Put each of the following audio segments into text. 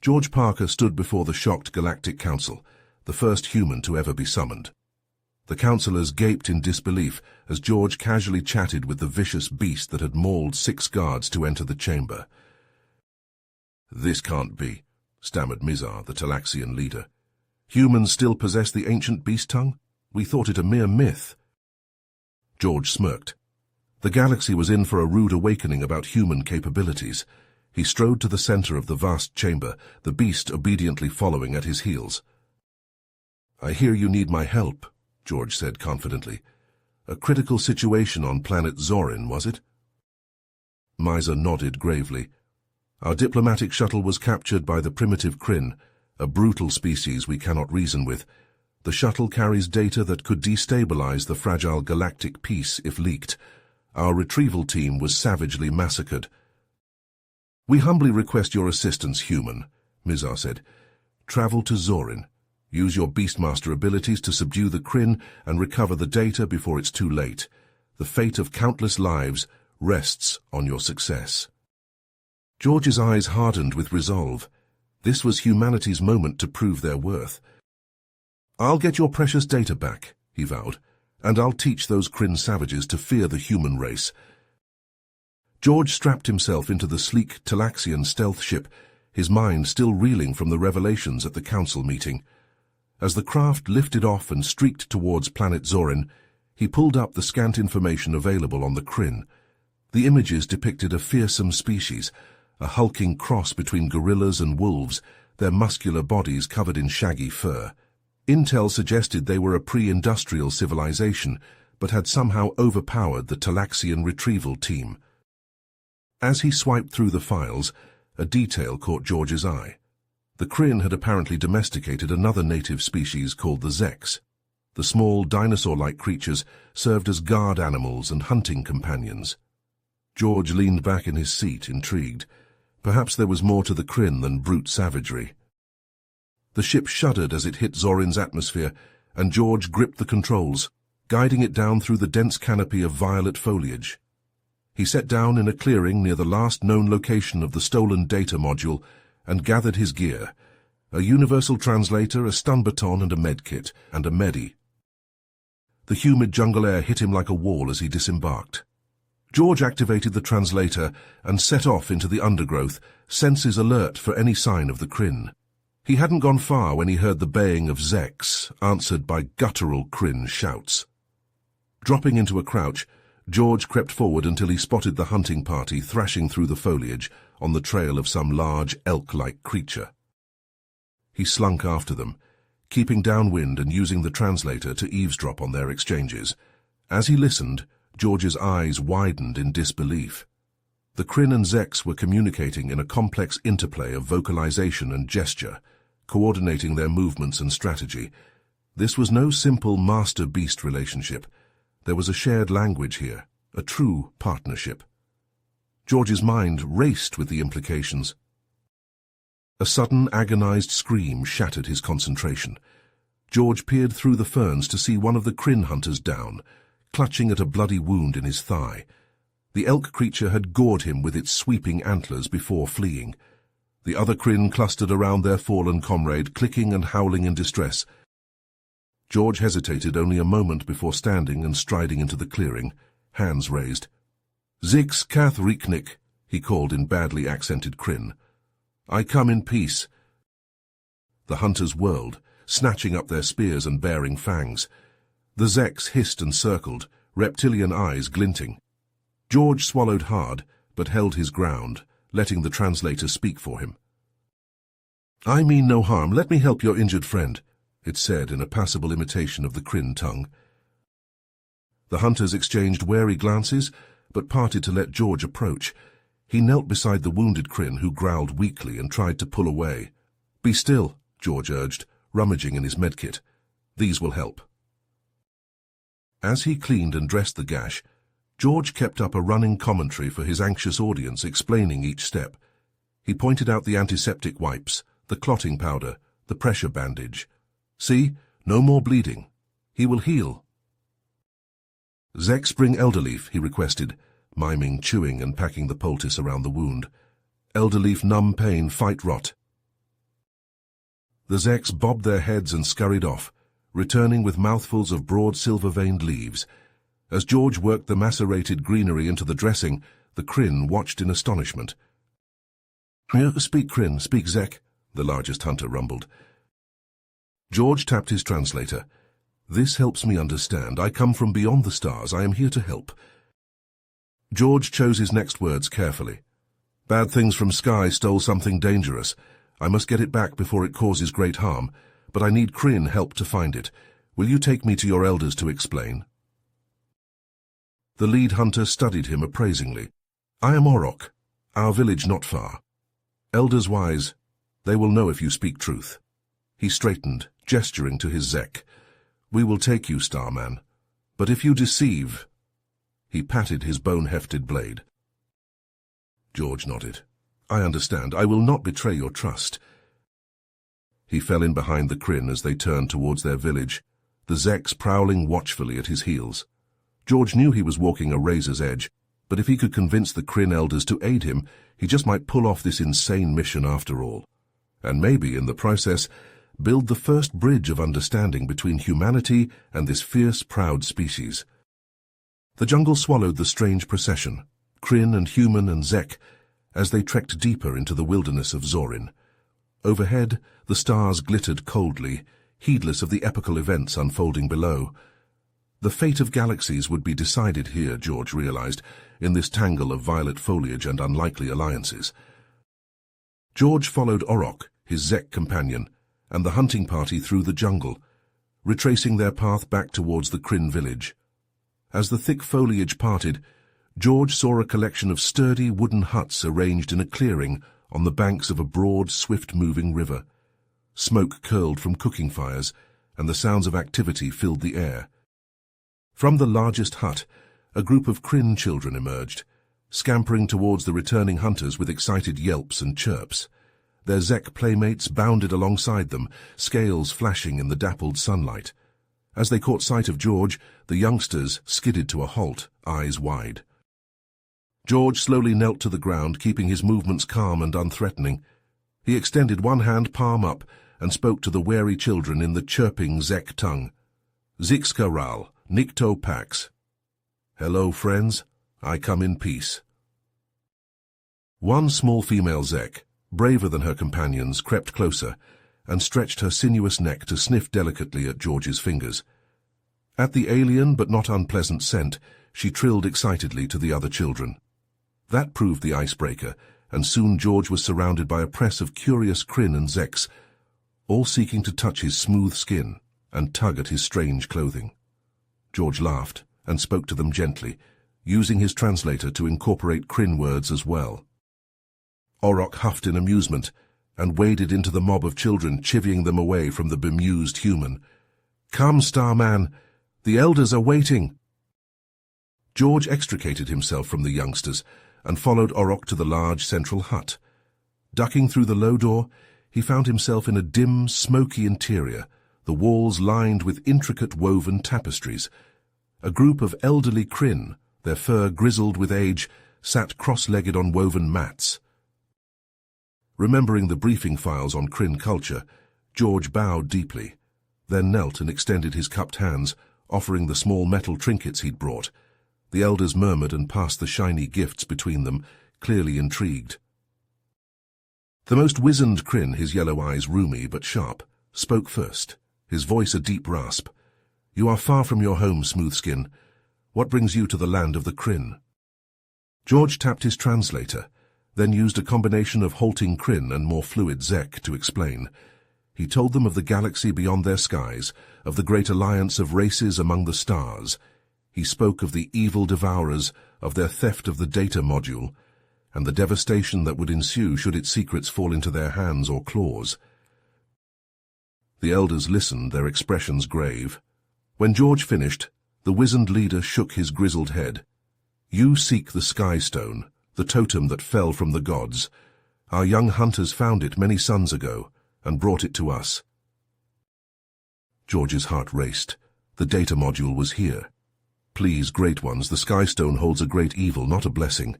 George Parker stood before the shocked Galactic Council, the first human to ever be summoned. The councillors gaped in disbelief as George casually chatted with the vicious beast that had mauled 6 guards to enter the chamber. "This can't be," stammered Mizar, the Talaxian leader. "Humans still possess the ancient beast tongue? We thought it a mere myth." George smirked. The galaxy was in for a rude awakening about human capabilities. He strode to the center of the vast chamber, the beast obediently following at his heels. "I hear you need my help," George said confidently. "A critical situation on planet Zorin, was it?" Mizar nodded gravely. "Our diplomatic shuttle was captured by the primitive Kryn, a brutal species we cannot reason with. The shuttle carries data that could destabilize the fragile galactic peace if leaked. Our retrieval team was savagely massacred." "We humbly request your assistance, human," Mizar said. "Travel to Zorin. Use your Beastmaster abilities to subdue the Kryn and recover the data before it's too late. The fate of countless lives rests on your success." George's eyes hardened with resolve. This was humanity's moment to prove their worth. "I'll get your precious data back," he vowed, "and I'll teach those Kryn savages to fear the human race." George strapped himself into the sleek Talaxian stealth ship, his mind still reeling from the revelations at the council meeting. As the craft lifted off and streaked towards planet Zorin, he pulled up the scant information available on the Kryn. The images depicted a fearsome species, a hulking cross between gorillas and wolves, their muscular bodies covered in shaggy fur. Intel suggested they were a pre-industrial civilization, but had somehow overpowered the Talaxian retrieval team. As he swiped through the files, a detail caught George's eye. The Kryn had apparently domesticated another native species called the Zex. The small, dinosaur-like creatures served as guard animals and hunting companions. George leaned back in his seat, intrigued. Perhaps there was more to the Kryn than brute savagery. The ship shuddered as it hit Zorin's atmosphere, and George gripped the controls, guiding it down through the dense canopy of violet foliage. He sat down in a clearing near the last known location of the stolen data module and gathered his gear: a universal translator, a stun baton and a medkit, and a medi. The humid jungle air hit him like a wall as he disembarked. George activated the translator and set off into the undergrowth, senses alert for any sign of the Kryn. He hadn't gone far when he heard the baying of Zex, answered by guttural Kryn shouts. Dropping into a crouch, George crept forward until he spotted the hunting party thrashing through the foliage on the trail of some large elk-like creature. He slunk after them, keeping downwind and using the translator to eavesdrop on their exchanges. As he listened, George's eyes widened in disbelief. The Kryn and Zex were communicating in a complex interplay of vocalization and gesture, coordinating their movements and strategy. This was no simple master-beast relationship. There was a shared language here, a true partnership. George's mind raced with the implications. A sudden, agonized scream shattered his concentration. George peered through the ferns to see one of the Kryn hunters down, clutching at a bloody wound in his thigh. The elk creature had gored him with its sweeping antlers before fleeing. The other Kryn clustered around their fallen comrade, clicking and howling in distress. George hesitated only a moment before standing and striding into the clearing, hands raised. "Zix Kath Riknik," he called in badly accented Kryn. "I come in peace." The hunters whirled, snatching up their spears and baring fangs. The Zex hissed and circled, reptilian eyes glinting. George swallowed hard, but held his ground, letting the translator speak for him. "I mean no harm. Let me help your injured friend," it said in a passable imitation of the Kryn tongue. The hunters exchanged wary glances, but parted to let George approach. He knelt beside the wounded Kryn, who growled weakly and tried to pull away. "Be still," George urged, rummaging in his medkit. "These will help." As he cleaned and dressed the gash, George kept up a running commentary for his anxious audience, explaining each step. He pointed out the antiseptic wipes, the clotting powder, the pressure bandage. "See, no more bleeding. He will heal." "Zex, bring Elderleaf," he requested, miming chewing and packing the poultice around the wound. "Elderleaf numb pain, fight rot." The Zeks bobbed their heads and scurried off, returning with mouthfuls of broad silver-veined leaves. As George worked the macerated greenery into the dressing, the Kryn watched in astonishment. "Speak, Kryn, speak, Zek," the largest hunter rumbled. George tapped his translator. "This helps me understand. I come from beyond the stars. I am here to help." George chose his next words carefully. "Bad things from Sky stole something dangerous. I must get it back before it causes great harm, but I need Kryn help to find it. Will you take me to your elders to explain?" The lead hunter studied him appraisingly. "I am Orc. Our village not far. Elders wise. They will know if you speak truth." He straightened, gesturing to his Zek. "We will take you, Starman. But if you deceive—" He patted his bone-hefted blade. George nodded. "I understand. I will not betray your trust." He fell in behind the Kryn as they turned towards their village, the Zeks prowling watchfully at his heels. George knew he was walking a razor's edge, but if he could convince the Kryn elders to aid him, he just might pull off this insane mission after all. And maybe, in the process, build the first bridge of understanding between humanity and this fierce, proud species. The jungle swallowed the strange procession, Kryn and human and Zek, as they trekked deeper into the wilderness of Zorin. Overhead, the stars glittered coldly, heedless of the epical events unfolding below. The fate of galaxies would be decided here, George realized, in this tangle of violet foliage and unlikely alliances. George followed Orok, his Zek companion, and the hunting party through the jungle, retracing their path back towards the Kryn village. As the thick foliage parted, George saw a collection of sturdy wooden huts arranged in a clearing on the banks of a broad, swift-moving river. Smoke curled from cooking fires, and the sounds of activity filled the air. From the largest hut, a group of Kryn children emerged, scampering towards the returning hunters with excited yelps and chirps. Their Zek playmates bounded alongside them, scales flashing in the dappled sunlight. As they caught sight of George, the youngsters skidded to a halt, eyes wide. George slowly knelt to the ground, keeping his movements calm and unthreatening. He extended one hand palm up and spoke to the wary children in the chirping Zek tongue. "Zixkaral, Nikto Pax." "Hello, friends. I come in peace." One small female Zek, braver than her companions, crept closer and stretched her sinuous neck to sniff delicately at George's fingers. At the alien but not unpleasant scent, she trilled excitedly to the other children. That proved the icebreaker, and soon George was surrounded by a press of curious Kryn and Zeks, all seeking to touch his smooth skin and tug at his strange clothing. George laughed and spoke to them gently, using his translator to incorporate Kryn words as well. Orok huffed in amusement and waded into the mob of children, chivying them away from the bemused human. "Come, Starman, the elders are waiting." George extricated himself from the youngsters and followed Orok to the large central hut. Ducking through the low door, he found himself in a dim, smoky interior, the walls lined with intricate woven tapestries. A group of elderly Kryn, their fur grizzled with age, sat cross-legged on woven mats. Remembering the briefing files on Kryn culture, George bowed deeply, then knelt and extended his cupped hands, offering the small metal trinkets he'd brought. The elders murmured and passed the shiny gifts between them, clearly intrigued. The most wizened Kryn, his yellow eyes rheumy but sharp, spoke first, his voice a deep rasp. "You are far from your home, Smoothskin. What brings you to the land of the Kryn?" George tapped his translator, then used a combination of halting Kryn and more fluid Zek to explain. He told them of the galaxy beyond their skies, of the great alliance of races among the stars. He spoke of the evil devourers, of their theft of the data module, and the devastation that would ensue should its secrets fall into their hands or claws. The elders listened, their expressions grave. When George finished, the wizened leader shook his grizzled head. "You seek the Sky Stone, the totem that fell from the gods. Our young hunters found it many suns ago and brought it to us." George's heart raced. The data module was here. "Please, great ones, the Sky Stone holds a great evil, not a blessing.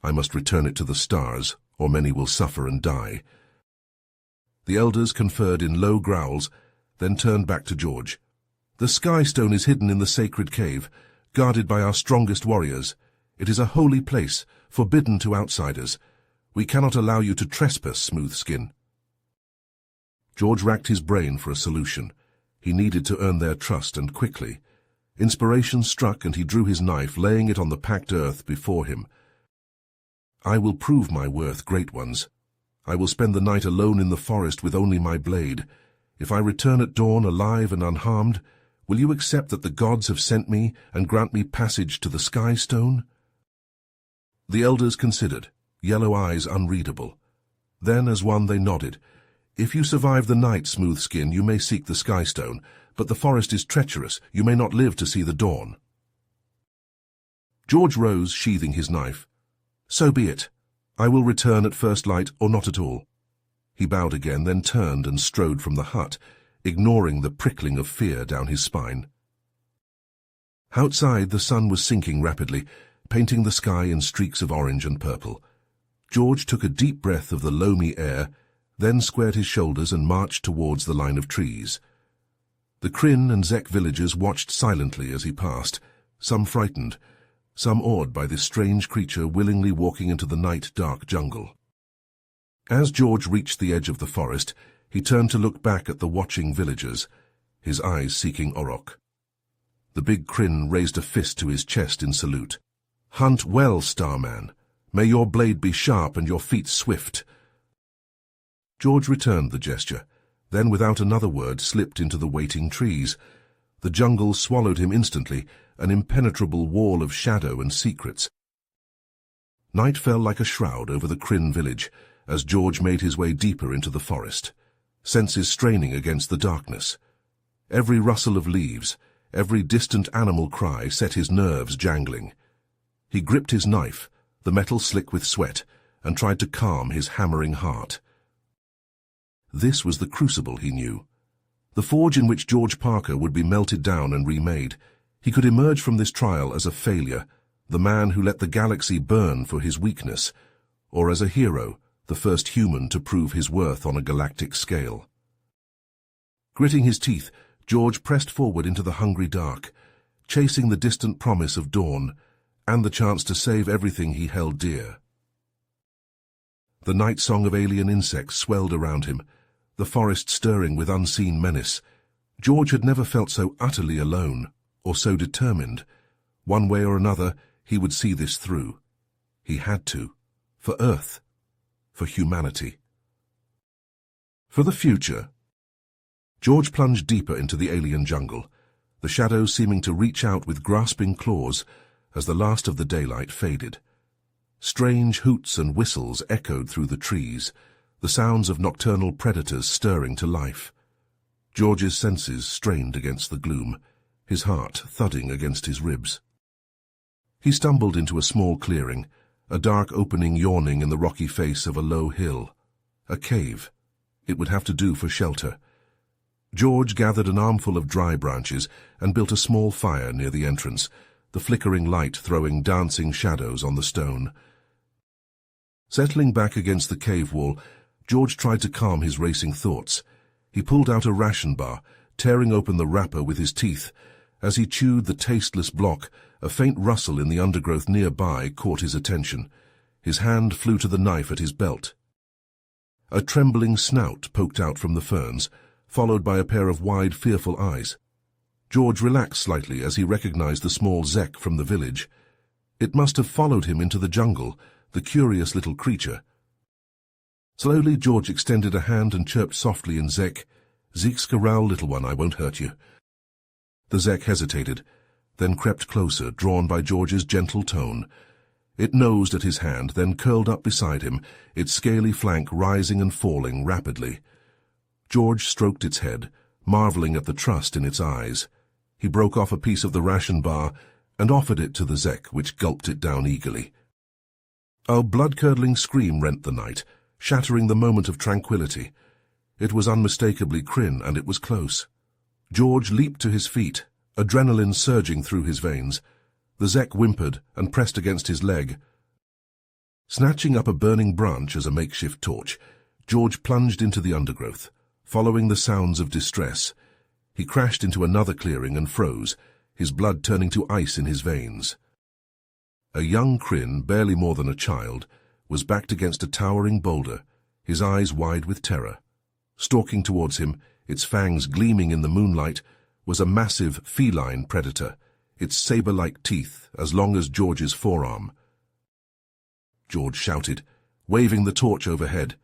I must return it to the stars, or many will suffer and die." The elders conferred in low growls, then turned back to George. "The Sky Stone is hidden in the sacred cave, guarded by our strongest warriors. It is a holy place, forbidden to outsiders. We cannot allow you to trespass, Smoothskin." George racked his brain for a solution. He needed to earn their trust, and quickly. Inspiration struck, and he drew his knife, laying it on the packed earth before him. "I will prove my worth, great ones. I will spend the night alone in the forest with only my blade. If I return at dawn alive and unharmed, will you accept that the gods have sent me and grant me passage to the Sky Stone?" The elders considered, yellow eyes unreadable. Then, as one, they nodded. "If you survive the night, Smoothskin, you may seek the Sky Stone, but the forest is treacherous. You may not live to see the dawn." George rose, sheathing his knife. "So be it. I will return at first light, or not at all." He bowed again, then turned and strode from the hut, ignoring the prickling of fear down his spine. Outside, the sun was sinking rapidly, painting the sky in streaks of orange and purple. George took a deep breath of the loamy air, then squared his shoulders and marched towards the line of trees. The Kryn and Zek villagers watched silently as he passed, some frightened, some awed by this strange creature willingly walking into the night-dark jungle. As George reached the edge of the forest, he turned to look back at the watching villagers, his eyes seeking Orc. The big Kryn raised a fist to his chest in salute. "Hunt well, Starman. May your blade be sharp and your feet swift." George returned the gesture, then without another word slipped into the waiting trees. The jungle swallowed him instantly, an impenetrable wall of shadow and secrets. Night fell like a shroud over the Kryn village as George made his way deeper into the forest, senses straining against the darkness. Every rustle of leaves, every distant animal cry set his nerves jangling. He gripped his knife, the metal slick with sweat, and tried to calm his hammering heart. This was the crucible he knew, the forge in which George Parker would be melted down and remade. He could emerge from this trial as a failure, the man who let the galaxy burn for his weakness, or as a hero, the first human to prove his worth on a galactic scale. Gritting his teeth, George pressed forward into the hungry dark, chasing the distant promise of dawn and the chance to save everything he held dear. The night song of alien insects swelled around him, the forest stirring with unseen menace. George had never felt so utterly alone, or so determined. One way or another, he would see this through. He had to. For Earth. For humanity. For the future. George plunged deeper into the alien jungle, the shadows seeming to reach out with grasping claws as the last of the daylight faded. Strange hoots and whistles echoed through the trees, the sounds of nocturnal predators stirring to life. George's senses strained against the gloom, his heart thudding against his ribs. He stumbled into a small clearing, a dark opening yawning in the rocky face of a low hill. A cave. It would have to do for shelter. George gathered an armful of dry branches and built a small fire near the entrance, the flickering light throwing dancing shadows on the stone. Settling back against the cave wall, George tried to calm his racing thoughts. He pulled out a ration bar, tearing open the wrapper with his teeth. As he chewed the tasteless block, a faint rustle in the undergrowth nearby caught his attention. His hand flew to the knife at his belt. A trembling snout poked out from the ferns, followed by a pair of wide, fearful eyes. George relaxed slightly as he recognized the small Zek from the village. It must have followed him into the jungle, the curious little creature. Slowly, George extended a hand and chirped softly in Zek, "Zeekskaral, little one, I won't hurt you." The Zek hesitated, then crept closer, drawn by George's gentle tone. It nosed at his hand, then curled up beside him, its scaly flank rising and falling rapidly. George stroked its head, marveling at the trust in its eyes. He broke off a piece of the ration bar and offered it to the Zek, which gulped it down eagerly. A blood-curdling scream rent the night, shattering the moment of tranquility. It was unmistakably Kryn, and it was close. George leaped to his feet, adrenaline surging through his veins. The Zek whimpered and pressed against his leg. Snatching up a burning branch as a makeshift torch, George plunged into the undergrowth, following the sounds of distress. He crashed into another clearing and froze, his blood turning to ice in his veins. A young Kryn, barely more than a child, was backed against a towering boulder, his eyes wide with terror. Stalking towards him, its fangs gleaming in the moonlight, was a massive feline predator, its saber-like teeth as long as George's forearm. George shouted, waving the torch overhead.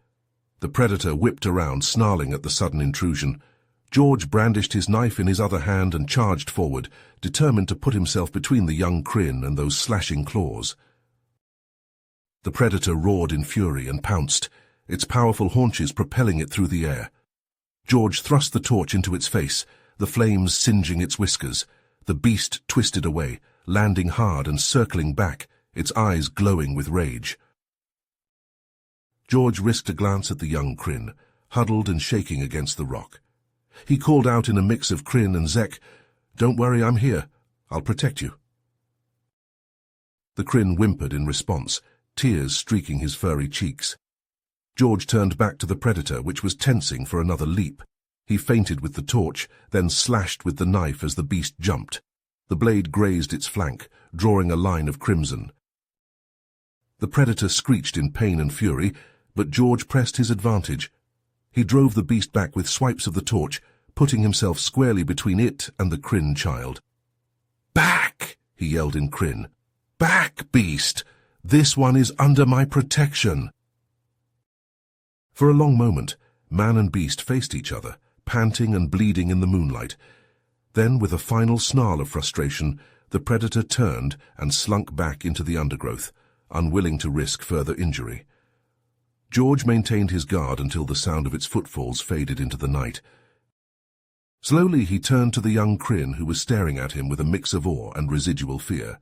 The predator whipped around, snarling at the sudden intrusion. George brandished his knife in his other hand and charged forward, determined to put himself between the young Kryn and those slashing claws. The predator roared in fury and pounced, its powerful haunches propelling it through the air. George thrust the torch into its face, the flames singeing its whiskers. The beast twisted away, landing hard and circling back, its eyes glowing with rage. George risked a glance at the young Kryn, huddled and shaking against the rock. He called out in a mix of Kryn and Zek, "Don't worry, I'm here. I'll protect you." The Kryn whimpered in response, tears streaking his furry cheeks. George turned back to the predator, which was tensing for another leap. He feinted with the torch, then slashed with the knife as the beast jumped. The blade grazed its flank, drawing a line of crimson. The predator screeched in pain and fury, but George pressed his advantage. He drove the beast back with swipes of the torch, putting himself squarely between it and the Kryn child. "Back!" he yelled in Kryn. "Back, beast! This one is under my protection!" For a long moment, man and beast faced each other, panting and bleeding in the moonlight. Then, with a final snarl of frustration, the predator turned and slunk back into the undergrowth, unwilling to risk further injury. George maintained his guard until the sound of its footfalls faded into the night. Slowly he turned to the young Kryn, who was staring at him with a mix of awe and residual fear.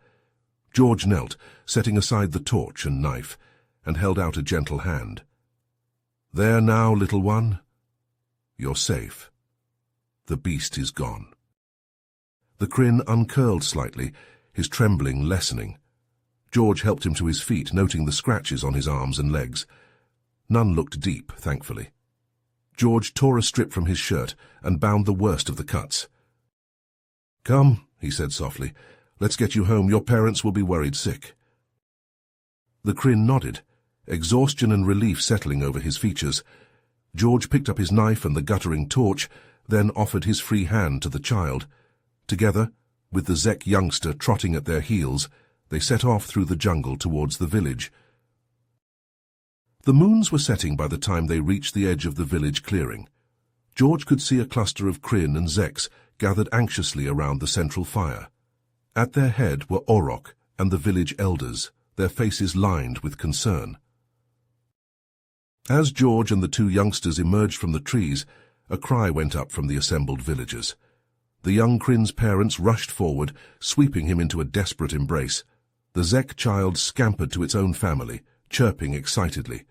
George knelt, setting aside the torch and knife, and held out a gentle hand. "There now, little one. You're safe. The beast is gone." The Kryn uncurled slightly, his trembling lessening. George helped him to his feet, noting the scratches on his arms and legs. None looked deep, thankfully. George tore a strip from his shirt and bound the worst of the cuts. "Come," he said softly, "let's get you home. Your parents will be worried sick." The Kryn nodded, exhaustion and relief settling over his features. George picked up his knife and the guttering torch, then offered his free hand to the child. Together, with the Zek youngster trotting at their heels, they set off through the jungle towards the village. The moons were setting by the time they reached the edge of the village clearing. George could see a cluster of Kryn and Zeks gathered anxiously around the central fire. At their head were Orcs and the village elders, their faces lined with concern. As George and the two youngsters emerged from the trees, a cry went up from the assembled villagers. The young Kryn's parents rushed forward, sweeping him into a desperate embrace. The Zek child scampered to its own family, chirping excitedly.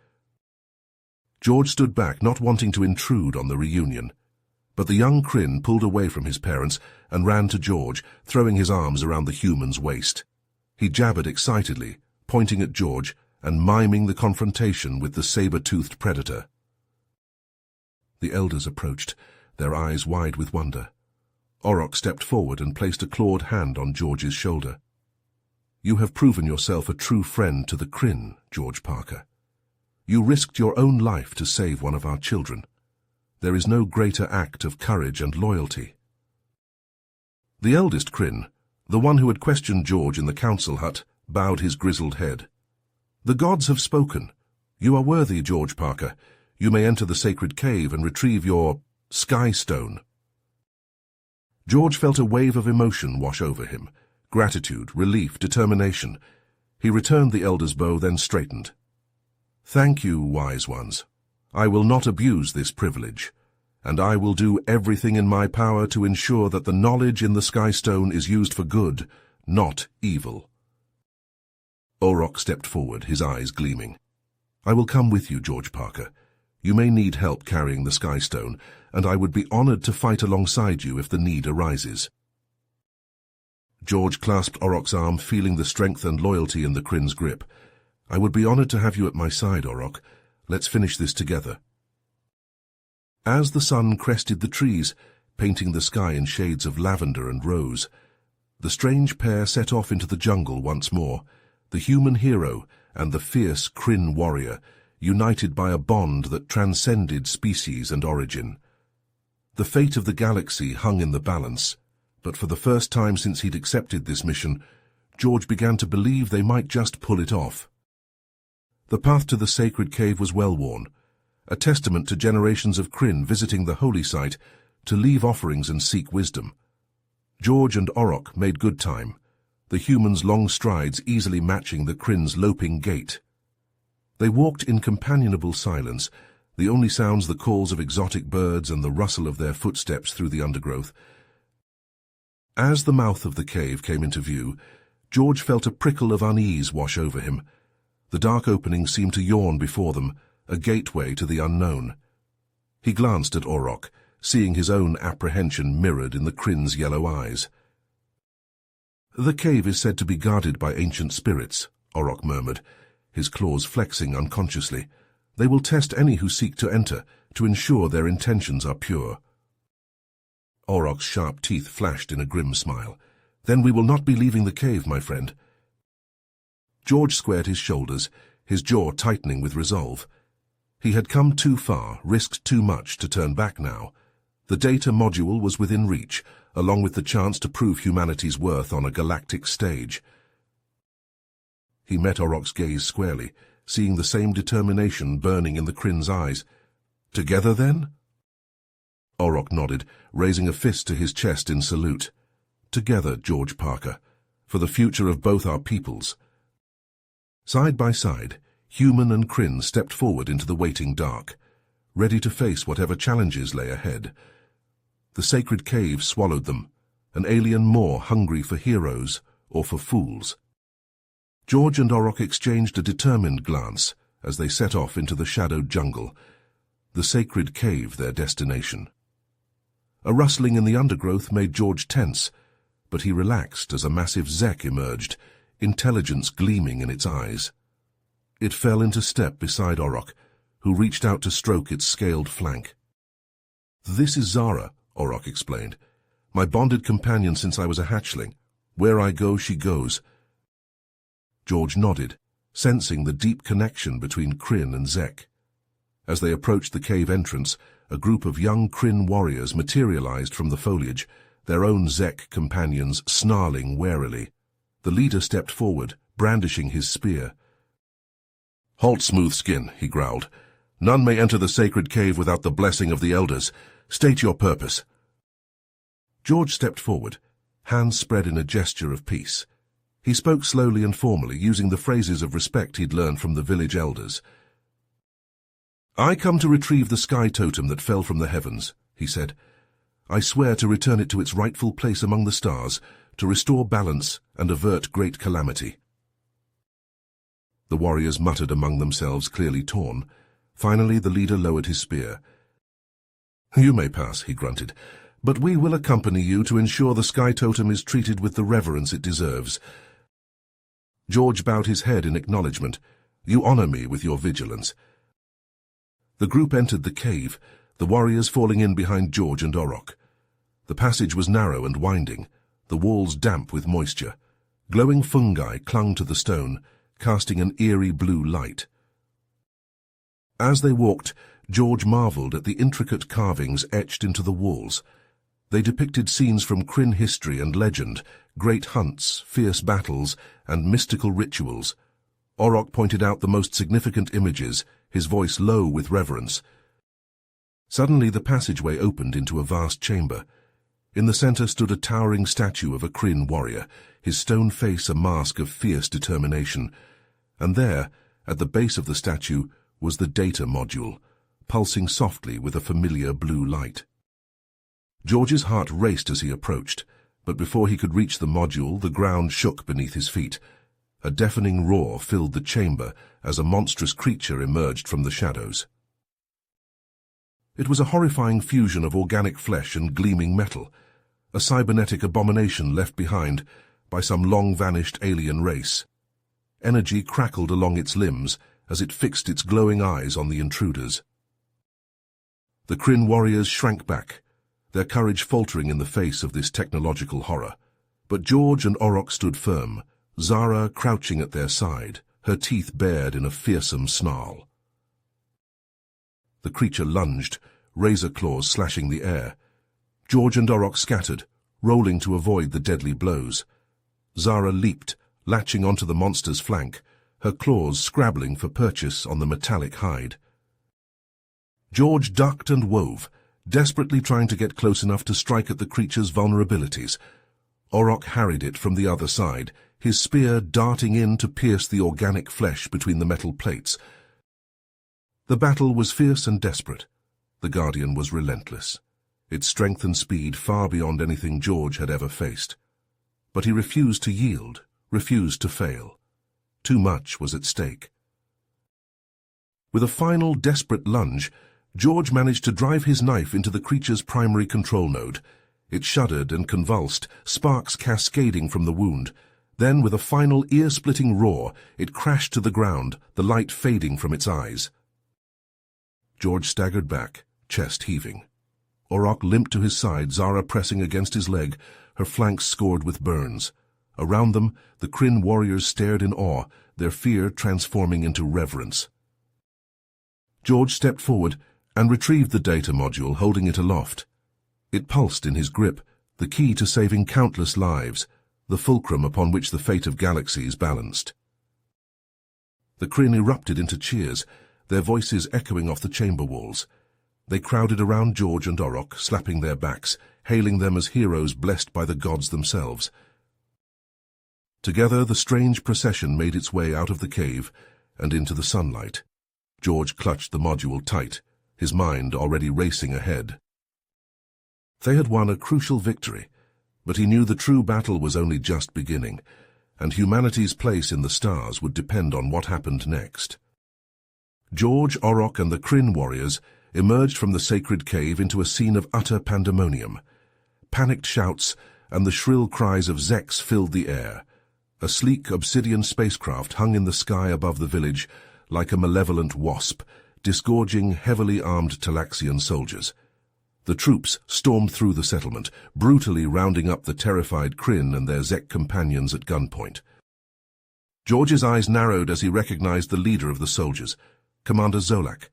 George stood back, not wanting to intrude on the reunion. But the young Kryn pulled away from his parents and ran to George, throwing his arms around the human's waist. He jabbered excitedly, pointing at George and miming the confrontation with the saber-toothed predator. The elders approached, their eyes wide with wonder. Orcs stepped forward and placed a clawed hand on George's shoulder. "You have proven yourself a true friend to the Kryn, George Parker. You risked your own life to save one of our children. There is no greater act of courage and loyalty." The eldest Kryn, the one who had questioned George in the council hut, bowed his grizzled head. "The gods have spoken. You are worthy, George Parker. You may enter the sacred cave and retrieve your Sky Stone." George felt a wave of emotion wash over him. Gratitude, relief, determination. He returned the elder's bow, then straightened. "Thank you, wise ones. I will not abuse this privilege, and I will do everything in my power to ensure that the knowledge in the Sky Stone is used for good, not evil." Orcs stepped forward, his eyes gleaming. "I will come with you, George Parker. You may need help carrying the Sky Stone, and I would be honored to fight alongside you if the need arises." George clasped Oroc's arm, feeling the strength and loyalty in the Kryn's grip. "I would be honored to have you at my side, Orc. Let's finish this together. As the sun crested the trees, painting the sky in shades of lavender and rose, the strange pair set off into the jungle once more, the human hero and the fierce Kryn warrior, united by a bond that transcended species and origin. The fate of the galaxy hung in the balance, but for the first time since he'd accepted this mission, George began to believe they might just pull it off. The path to the sacred cave was well-worn, a testament to generations of Kryn visiting the holy site to leave offerings and seek wisdom. George and Orcs made good time, the humans' long strides easily matching the Kryn's loping gait. They walked in companionable silence, the only sounds the calls of exotic birds and the rustle of their footsteps through the undergrowth. As the mouth of the cave came into view, George felt a prickle of unease wash over him. The dark opening seemed to yawn before them, a gateway to the unknown. He glanced at Orcs, seeing his own apprehension mirrored in the Kryn's yellow eyes. "The cave is said to be guarded by ancient spirits," Orcs murmured, his claws flexing unconsciously. "They will test any who seek to enter, to ensure their intentions are pure." Oroc's sharp teeth flashed in a grim smile. "Then we will not be leaving the cave, my friend." George squared his shoulders, his jaw tightening with resolve. He had come too far, risked too much to turn back now. The data module was within reach, along with the chance to prove humanity's worth on a galactic stage. He met Oroc's gaze squarely, seeing the same determination burning in the Kryn's eyes. "Together, then?" Orcs nodded, raising a fist to his chest in salute. "Together, George Parker, for the future of both our peoples." Side by side, human and Kryn stepped forward into the waiting dark, ready to face whatever challenges lay ahead. The sacred cave swallowed them, an alien more hungry for heroes or for fools. George and Orcs exchanged a determined glance as they set off into the shadowed jungle, the sacred cave their destination. A rustling in the undergrowth made George tense, but he relaxed as a massive Zek emerged, intelligence gleaming in its eyes. It fell into step beside Orcs, who reached out to stroke its scaled flank. "This is Zara," Orcs explained. "My bonded companion since I was a hatchling. Where I go, she goes." George nodded, sensing the deep connection between Kryn and Zek. As they approached the cave entrance, a group of young Kryn warriors materialized from the foliage, their own Zek companions snarling warily. The leader stepped forward, brandishing his spear. "Halt, Smoothskin," he growled. "None may enter the sacred cave without the blessing of the elders. State your purpose." George stepped forward, hands spread in a gesture of peace. He spoke slowly and formally, using the phrases of respect he'd learned from the village elders. "I come to retrieve the sky totem that fell from the heavens," he said. "I swear to return it to its rightful place among the stars, to restore balance and avert great calamity." The warriors muttered among themselves, clearly torn. Finally, the leader lowered his spear. "You may pass," he grunted, "but we will accompany you to ensure the sky totem is treated with the reverence it deserves." George bowed his head in acknowledgement. "You honor me with your vigilance." The group entered the cave, the warriors falling in behind George and Orcs. The passage was narrow and winding, the walls damp with moisture. Glowing fungi clung to the stone, casting an eerie blue light. As they walked, George marveled at the intricate carvings etched into the walls. They depicted scenes from Kryn history and legend, great hunts, fierce battles, and mystical rituals. Orcs pointed out the most significant images, his voice low with reverence. Suddenly the passageway opened into a vast chamber. In the center stood a towering statue of a Kryn warrior, his stone face a mask of fierce determination. And there, at the base of the statue, was the data module, pulsing softly with a familiar blue light. George's heart raced as he approached, but before he could reach the module, the ground shook beneath his feet. A deafening roar filled the chamber as a monstrous creature emerged from the shadows. It was a horrifying fusion of organic flesh and gleaming metal, a cybernetic abomination left behind by some long-vanished alien race. Energy crackled along its limbs as it fixed its glowing eyes on the intruders. The Kryn warriors shrank back, their courage faltering in the face of this technological horror. But George and Orcs stood firm, Zara crouching at their side, her teeth bared in a fearsome snarl. The creature lunged, razor claws slashing the air. George and Orcs scattered, rolling to avoid the deadly blows. Zara leaped, latching onto the monster's flank, her claws scrabbling for purchase on the metallic hide. George ducked and wove, desperately trying to get close enough to strike at the creature's vulnerabilities. Orc harried it from the other side, his spear darting in to pierce the organic flesh between the metal plates. The battle was fierce and desperate. The Guardian was relentless, its strength and speed far beyond anything George had ever faced. But he refused to yield, refused to fail. Too much was at stake. With a final desperate lunge, George managed to drive his knife into the creature's primary control node. It shuddered and convulsed, sparks cascading from the wound. Then, with a final ear-splitting roar, it crashed to the ground, the light fading from its eyes. George staggered back, chest heaving. Orc limped to his side, Zara pressing against his leg, her flanks scored with burns. Around them, the Kryn warriors stared in awe, their fear transforming into reverence. George stepped forward and retrieved the data module, holding it aloft. It pulsed in his grip, the key to saving countless lives, the fulcrum upon which the fate of galaxies balanced. The Kryn erupted into cheers, their voices echoing off the chamber walls. They crowded around George and Orc, slapping their backs, hailing them as heroes blessed by the gods themselves. Together, the strange procession made its way out of the cave and into the sunlight. George clutched the module tight, his mind already racing ahead. They had won a crucial victory, but he knew the true battle was only just beginning, and humanity's place in the stars would depend on what happened next. George, Orc, and the Kryn warriors emerged from the sacred cave into a scene of utter pandemonium. Panicked shouts and the shrill cries of Zex filled the air. A sleek obsidian spacecraft hung in the sky above the village like a malevolent wasp, disgorging heavily armed Talaxian soldiers. The troops stormed through the settlement, brutally rounding up the terrified Kryn and their Zek companions at gunpoint. George's eyes narrowed as he recognized the leader of the soldiers, Commander Zolak,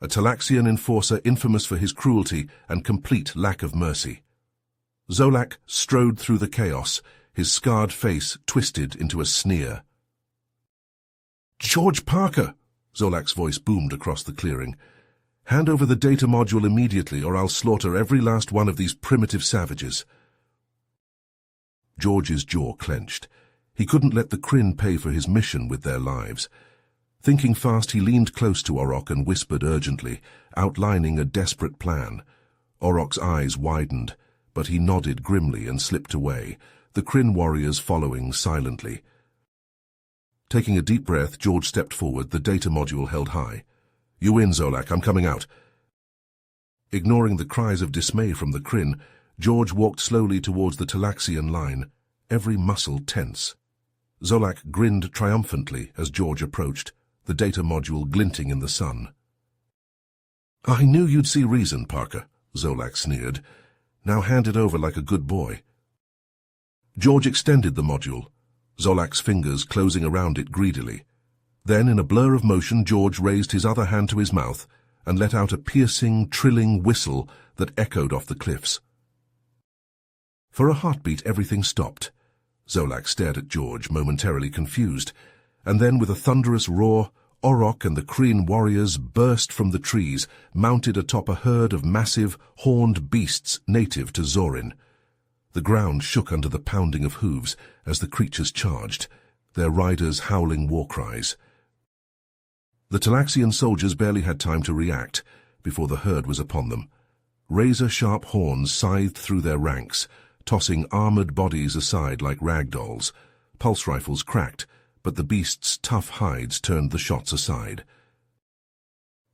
a Talaxian enforcer infamous for his cruelty and complete lack of mercy. Zolak strode through the chaos, his scarred face twisted into a sneer. "George Parker!" Zolak's voice boomed across the clearing. "Hand over the data module immediately, or I'll slaughter every last one of these primitive savages." George's jaw clenched. He couldn't let the Kryn pay for his mission with their lives. Thinking fast, he leaned close to Orc and whispered urgently, outlining a desperate plan. Oroc's eyes widened, but he nodded grimly and slipped away, the Kryn warriors following silently. Taking a deep breath, George stepped forward, the data module held high. "You win, Zolak. I'm coming out." Ignoring the cries of dismay from the Kryn, George walked slowly towards the Talaxian line, every muscle tense. Zolak grinned triumphantly as George approached, the data module glinting in the sun. "I knew you'd see reason, Parker," Zolak sneered. "Now hand it over like a good boy." George extended the module, Zolak's fingers closing around it greedily. Then, in a blur of motion, George raised his other hand to his mouth and let out a piercing, trilling whistle that echoed off the cliffs. For a heartbeat, everything stopped. Zolak stared at George, momentarily confused, and then, with a thunderous roar, Orc and the Kryn warriors burst from the trees, mounted atop a herd of massive, horned beasts native to Zorin. The ground shook under the pounding of hooves as the creatures charged, their riders howling war cries. The Talaxian soldiers barely had time to react before the herd was upon them. Razor-sharp horns scythed through their ranks, tossing armored bodies aside like rag dolls. Pulse rifles cracked, but the beasts' tough hides turned the shots aside.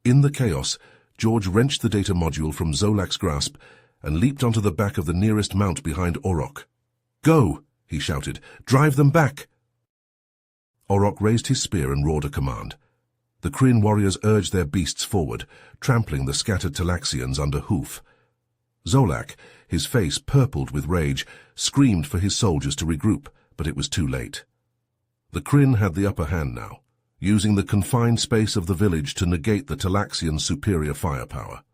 In the chaos, George wrenched the data module from Zolak's grasp and leaped onto the back of the nearest mount behind Orc. "Go!" he shouted. "Drive them back!" Orc raised his spear and roared a command. The Kryn warriors urged their beasts forward, trampling the scattered Talaxians under hoof. Zolak, his face purpled with rage, screamed for his soldiers to regroup, but it was too late. The Kryn had the upper hand now, using the confined space of the village to negate the Talaxian superior firepower.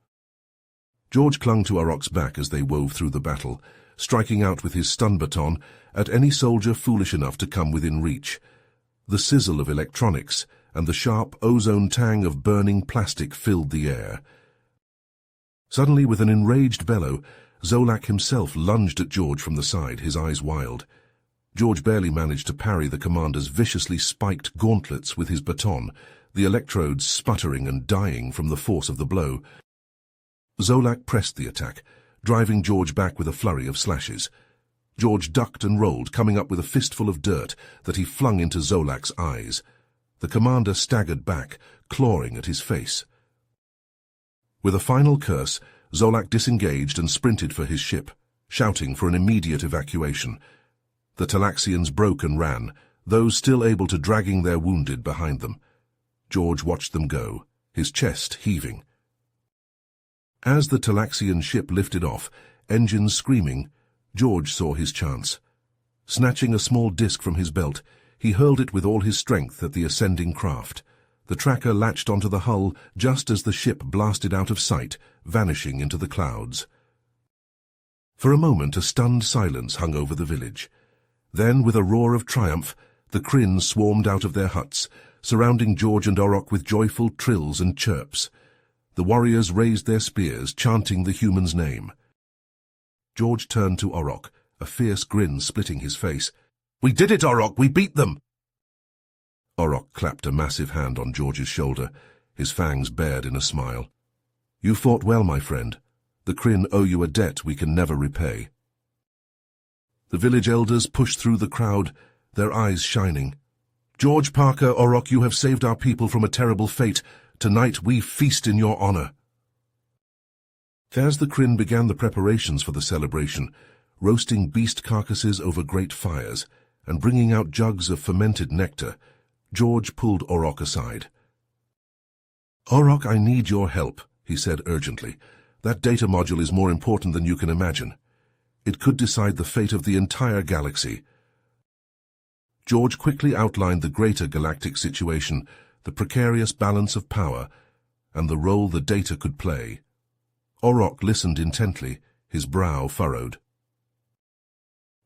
George clung to Oroc's back as they wove through the battle, striking out with his stun baton at any soldier foolish enough to come within reach. The sizzle of electronics and the sharp ozone tang of burning plastic filled the air. Suddenly, with an enraged bellow, Zolak himself lunged at George from the side, his eyes wild. George barely managed to parry the commander's viciously spiked gauntlets with his baton, the electrodes sputtering and dying from the force of the blow. Zolak pressed the attack, driving George back with a flurry of slashes. George ducked and rolled, coming up with a fistful of dirt that he flung into Zolak's eyes. The commander staggered back, clawing at his face. With a final curse, Zolak disengaged and sprinted for his ship, shouting for an immediate evacuation. The Talaxians broke and ran, those still able to dragging their wounded behind them. George watched them go, his chest heaving. As the Talaxian ship lifted off, engines screaming, George saw his chance. Snatching a small disc from his belt, he hurled it with all his strength at the ascending craft. The tracker latched onto the hull just as the ship blasted out of sight, vanishing into the clouds. For a moment, a stunned silence hung over the village. Then, with a roar of triumph, the Kryn swarmed out of their huts, surrounding George and Orok with joyful trills and chirps. The warriors raised their spears, chanting the human's name. George turned to Orok, a fierce grin splitting his face. "We did it, Orok! We beat them!" Orok clapped a massive hand on George's shoulder, his fangs bared in a smile. "You fought well, my friend. The Kryn owe you a debt we can never repay." The village elders pushed through the crowd, their eyes shining. "George Parker, Orok, you have saved our people from a terrible fate. Tonight we feast in your honor." As the Kryn began the preparations for the celebration, roasting beast carcasses over great fires and bringing out jugs of fermented nectar, George pulled Orok aside. "Orok, I need your help," he said urgently. "That data module is more important than you can imagine. It could decide the fate of the entire galaxy." George quickly outlined the greater galactic situation, the precarious balance of power, and the role the data could play. Orok listened intently, his brow furrowed.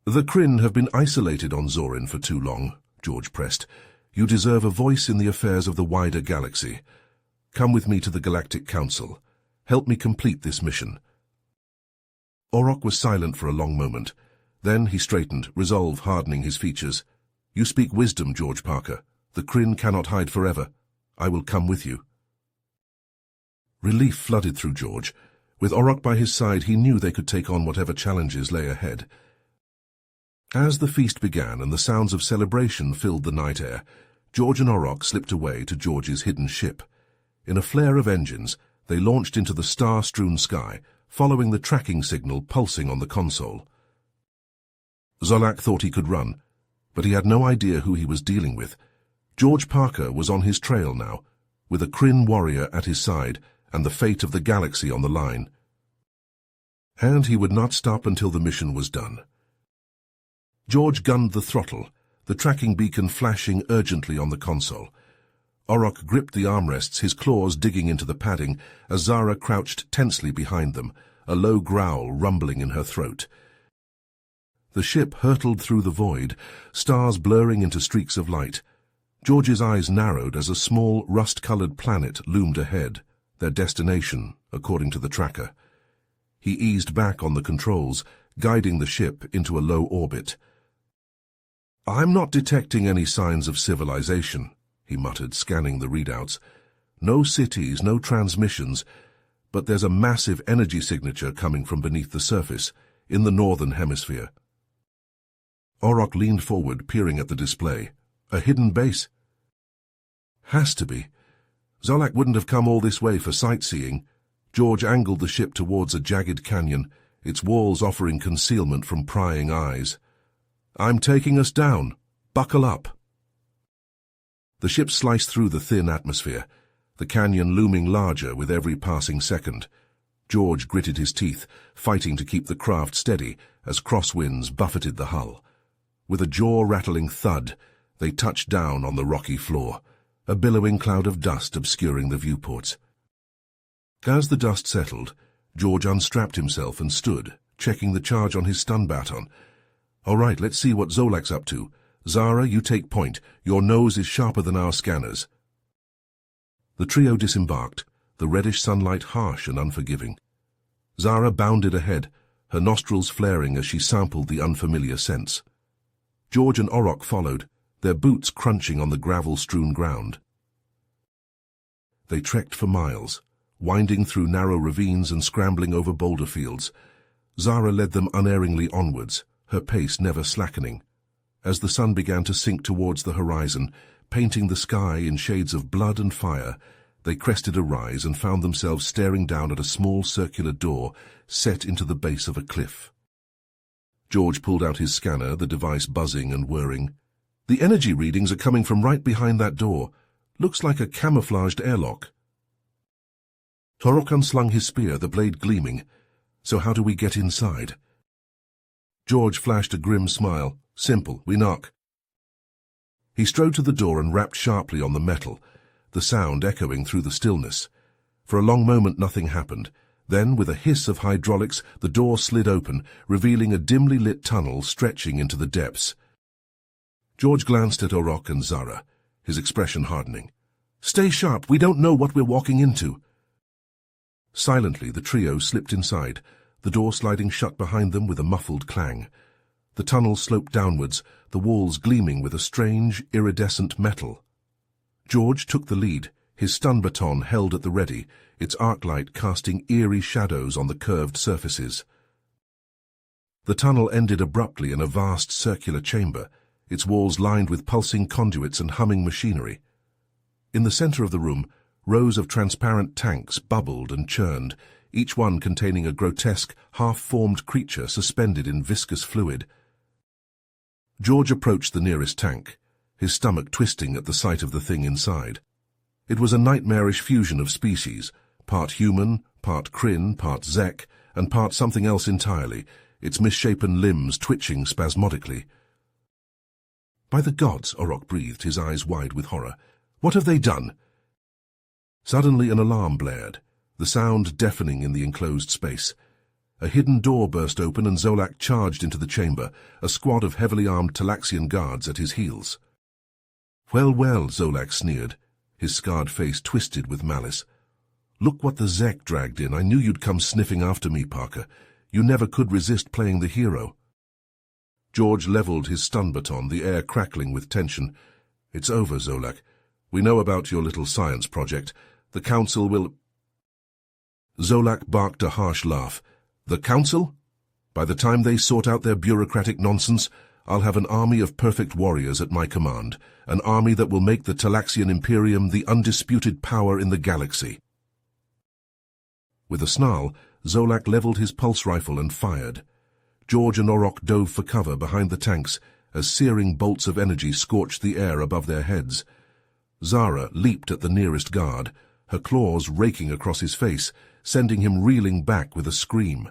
"The Kryn have been isolated on Zorin for too long," George pressed. "You deserve a voice in the affairs of the wider galaxy. Come with me to the Galactic Council. Help me complete this mission." Orok was silent for a long moment. Then he straightened, resolve hardening his features. "You speak wisdom, George Parker. The Kryn cannot hide forever. I will come with you." Relief flooded through George. With Orok by his side, he knew they could take on whatever challenges lay ahead. As the feast began and the sounds of celebration filled the night air, George and Orok slipped away to George's hidden ship. In a flare of engines, they launched into the star-strewn sky, following the tracking signal pulsing on the console. Zolak thought he could run, but he had no idea who he was dealing with. George Parker was on his trail now, with a Kryn warrior at his side and the fate of the galaxy on the line. And he would not stop until the mission was done. George gunned the throttle, the tracking beacon flashing urgently on the console. Orok gripped the armrests, his claws digging into the padding, as Zara crouched tensely behind them, a low growl rumbling in her throat. The ship hurtled through the void, stars blurring into streaks of light. George's eyes narrowed as a small, rust-colored planet loomed ahead, their destination, according to the tracker. He eased back on the controls, guiding the ship into a low orbit. "I'm not detecting any signs of civilization," he muttered, scanning the readouts. "No cities, no transmissions, but there's a massive energy signature coming from beneath the surface, in the northern hemisphere." Orok leaned forward, peering at the display. "A hidden base?" "Has to be. Zolak wouldn't have come all this way for sightseeing." George angled the ship towards a jagged canyon, its walls offering concealment from prying eyes. "I'm taking us down. Buckle up." The ship sliced through the thin atmosphere, the canyon looming larger with every passing second. George gritted his teeth, fighting to keep the craft steady as crosswinds buffeted the hull. With a jaw-rattling thud, they touched down on the rocky floor, a billowing cloud of dust obscuring the viewports. As the dust settled, George unstrapped himself and stood, checking the charge on his stun baton. "All right, let's see what Zolak's up to. Zara, you take point. Your nose is sharper than our scanners." The trio disembarked, the reddish sunlight harsh and unforgiving. Zara bounded ahead, her nostrils flaring as she sampled the unfamiliar scents. George and Orcs followed, their boots crunching on the gravel-strewn ground. They trekked for miles, winding through narrow ravines and scrambling over boulder fields. Zara led them unerringly onwards, her pace never slackening. As the sun began to sink towards the horizon, painting the sky in shades of blood and fire, they crested a rise and found themselves staring down at a small circular door set into the base of a cliff. George pulled out his scanner, the device buzzing and whirring. "The energy readings are coming from right behind that door. Looks like a camouflaged airlock." Orcs unslung his spear, the blade gleaming. "So how do we get inside?" George flashed a grim smile. "Simple, we knock." He strode to the door and rapped sharply on the metal, the sound echoing through the stillness. For a long moment nothing happened. Then, with a hiss of hydraulics, the door slid open, revealing a dimly lit tunnel stretching into the depths. George glanced at Orcs and Zara, his expression hardening. "Stay sharp, we don't know what we're walking into." Silently, the trio slipped inside, the door sliding shut behind them with a muffled clang. The tunnel sloped downwards, the walls gleaming with a strange, iridescent metal. George took the lead, his stun baton held at the ready, its arc light casting eerie shadows on the curved surfaces. The tunnel ended abruptly in a vast circular chamber, its walls lined with pulsing conduits and humming machinery. In the center of the room, rows of transparent tanks bubbled and churned, each one containing a grotesque, half-formed creature suspended in viscous fluid. George approached the nearest tank, his stomach twisting at the sight of the thing inside. It was a nightmarish fusion of species, part human, part Kryn, part Zek, and part something else entirely, its misshapen limbs twitching spasmodically. "By the gods," Orcs breathed, his eyes wide with horror. "What have they done?" Suddenly an alarm blared, the sound deafening in the enclosed space. A hidden door burst open and Zolak charged into the chamber, a squad of heavily armed Talaxian guards at his heels. "Well, well," Zolak sneered, his scarred face twisted with malice. "Look what the Zek dragged in. I knew you'd come sniffing after me, Parker. You never could resist playing the hero." George leveled his stun baton, the air crackling with tension. "It's over, Zolak. We know about your little science project. The Council will—" Zolak barked a harsh laugh. "The Council? By the time they sort out their bureaucratic nonsense, I'll have an army of perfect warriors at my command, an army that will make the Talaxian Imperium the undisputed power in the galaxy." With a snarl, Zolak leveled his pulse rifle and fired. George and Orcs dove for cover behind the tanks as searing bolts of energy scorched the air above their heads. Zara leaped at the nearest guard, her claws raking across his face, sending him reeling back with a scream.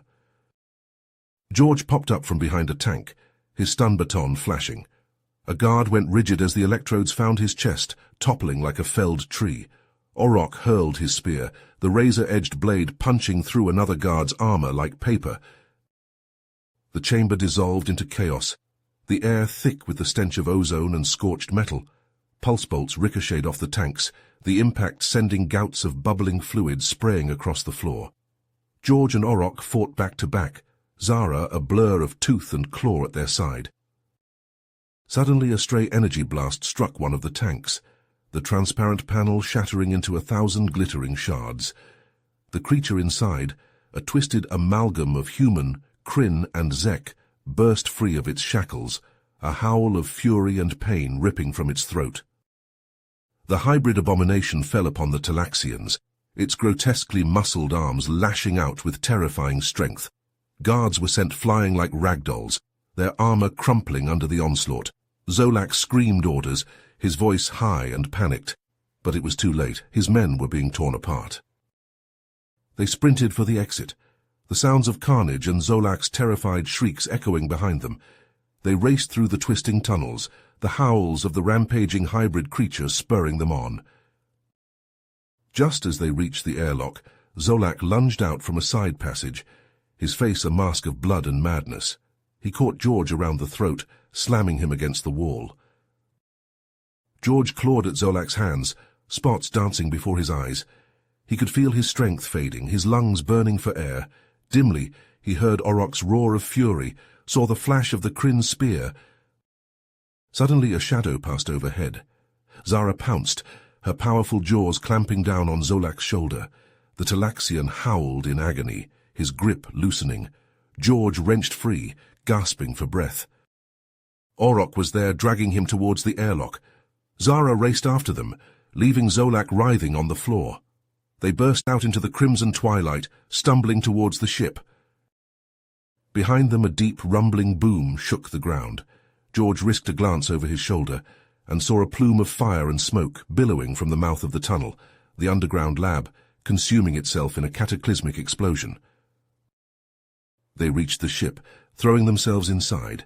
George popped up from behind a tank, his stun baton flashing. A guard went rigid as the electrodes found his chest, toppling like a felled tree. Orcs hurled his spear, the razor-edged blade punching through another guard's armor like paper. The chamber dissolved into chaos, the air thick with the stench of ozone and scorched metal. Pulse bolts ricocheted off the tanks, the impact sending gouts of bubbling fluid spraying across the floor. George and Orcs fought back to back, Zara a blur of tooth and claw at their side. Suddenly a stray energy blast struck one of the tanks, the transparent panel shattering into 1,000 glittering shards. The creature inside, a twisted amalgam of human, Kryn, and Zek, burst free of its shackles, a howl of fury and pain ripping from its throat. The hybrid abomination fell upon the Talaxians, its grotesquely muscled arms lashing out with terrifying strength. Guards were sent flying like ragdolls, their armor crumpling under the onslaught. Zolak screamed orders, his voice high and panicked. But it was too late. His men were being torn apart. They sprinted for the exit, the sounds of carnage and Zolak's terrified shrieks echoing behind them. They raced through the twisting tunnels, the howls of the rampaging hybrid creatures spurring them on. Just as they reached the airlock, Zolak lunged out from a side passage, his face a mask of blood and madness. He caught George around the throat, slamming him against the wall. George clawed at Zolak's hands, spots dancing before his eyes. He could feel his strength fading, his lungs burning for air. Dimly, he heard Oroc's roar of fury, saw the flash of the Kryn's spear. Suddenly a shadow passed overhead. Zara pounced, her powerful jaws clamping down on Zolak's shoulder. The Talaxian howled in agony, his grip loosening. George wrenched free, gasping for breath. Orc was there, dragging him towards the airlock. Zara raced after them, leaving Zolak writhing on the floor. They burst out into the crimson twilight, stumbling towards the ship. Behind them a deep, rumbling boom shook the ground. George risked a glance over his shoulder and saw a plume of fire and smoke billowing from the mouth of the tunnel, the underground lab, consuming itself in a cataclysmic explosion. They reached the ship, throwing themselves inside.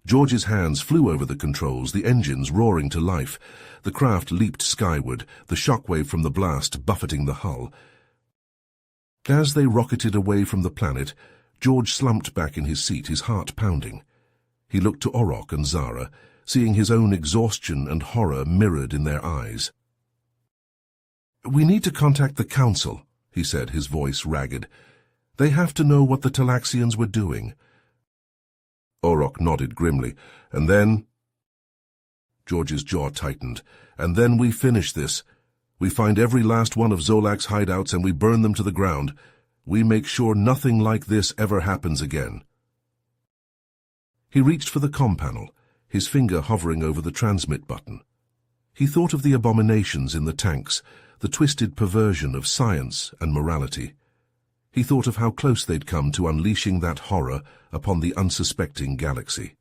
George's hands flew over the controls, the engines roaring to life. The craft leaped skyward, the shockwave from the blast buffeting the hull. As they rocketed away from the planet, George slumped back in his seat, his heart pounding. He looked to Orc and Zara, seeing his own exhaustion and horror mirrored in their eyes. "We need to contact the Council," he said, his voice ragged. "They have to know what the Talaxians were doing." Orc nodded grimly. "And then?" George's jaw tightened. "And then we finish this. We find every last one of Zolak's hideouts and we burn them to the ground. We make sure nothing like this ever happens again." He reached for the comm panel, his finger hovering over the transmit button. He thought of the abominations in the tanks, the twisted perversion of science and morality. He thought of how close they'd come to unleashing that horror upon the unsuspecting galaxy.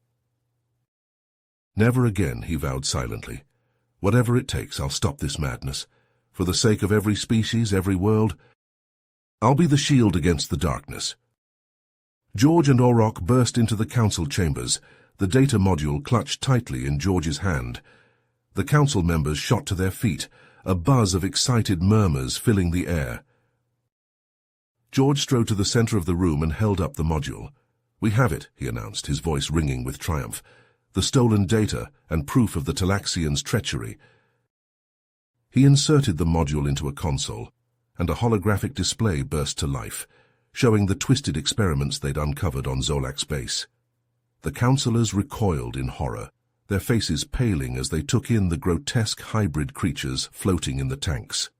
"Never again," he vowed silently. "Whatever it takes, I'll stop this madness. For the sake of every species, every world, I'll be the shield against the darkness." George and Orc burst into the council chambers, the data module clutched tightly in George's hand. The council members shot to their feet, a buzz of excited murmurs filling the air. George strode to the center of the room and held up the module. "We have it," he announced, his voice ringing with triumph. "The stolen data and proof of the Talaxians' treachery." He inserted the module into a console, and a holographic display burst to life, showing the twisted experiments they'd uncovered on Zolak's base. The councillors recoiled in horror, their faces paling as they took in the grotesque hybrid creatures floating in the tanks.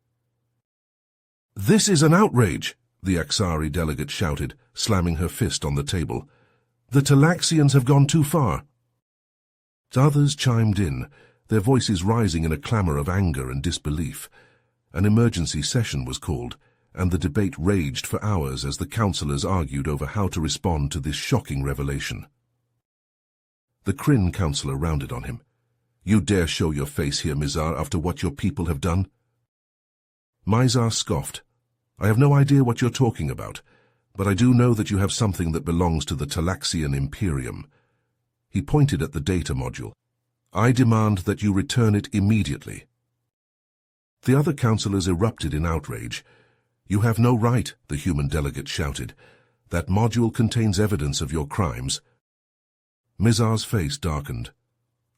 "This is an outrage!" the Axari delegate shouted, slamming her fist on the table. "The Talaxians have gone too far." Others chimed in, their voices rising in a clamor of anger and disbelief. An emergency session was called, and the debate raged for hours as the councillors argued over how to respond to this shocking revelation. The Kryn councillor rounded on him. "You dare show your face here, Mizar, after what your people have done?" Mizar scoffed. "I have no idea what you're talking about, but I do know that you have something that belongs to the Talaxian Imperium." He pointed at the data module. "I demand that you return it immediately." The other councillors erupted in outrage. "You have no right," the human delegate shouted. "That module contains evidence of your crimes." Mizar's face darkened.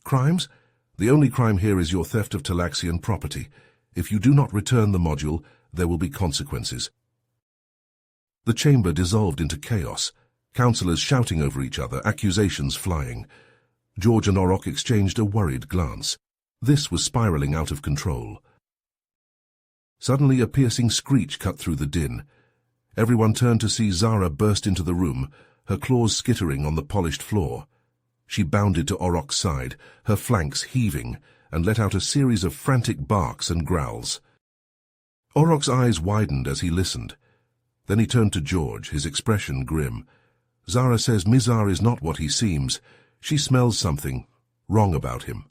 "Crimes? The only crime here is your theft of Talaxian property. If you do not return the module, there will be consequences." The chamber dissolved into chaos, councillors shouting over each other, accusations flying. George and Orc exchanged a worried glance. This was spiraling out of control. Suddenly a piercing screech cut through the din. Everyone turned to see Zara burst into the room, her claws skittering on the polished floor. She bounded to Oroc's side, her flanks heaving, and let out a series of frantic barks and growls. Oroc's eyes widened as he listened. Then he turned to George, his expression grim. "Zara says Mizar is not what he seems. She smells something wrong about him."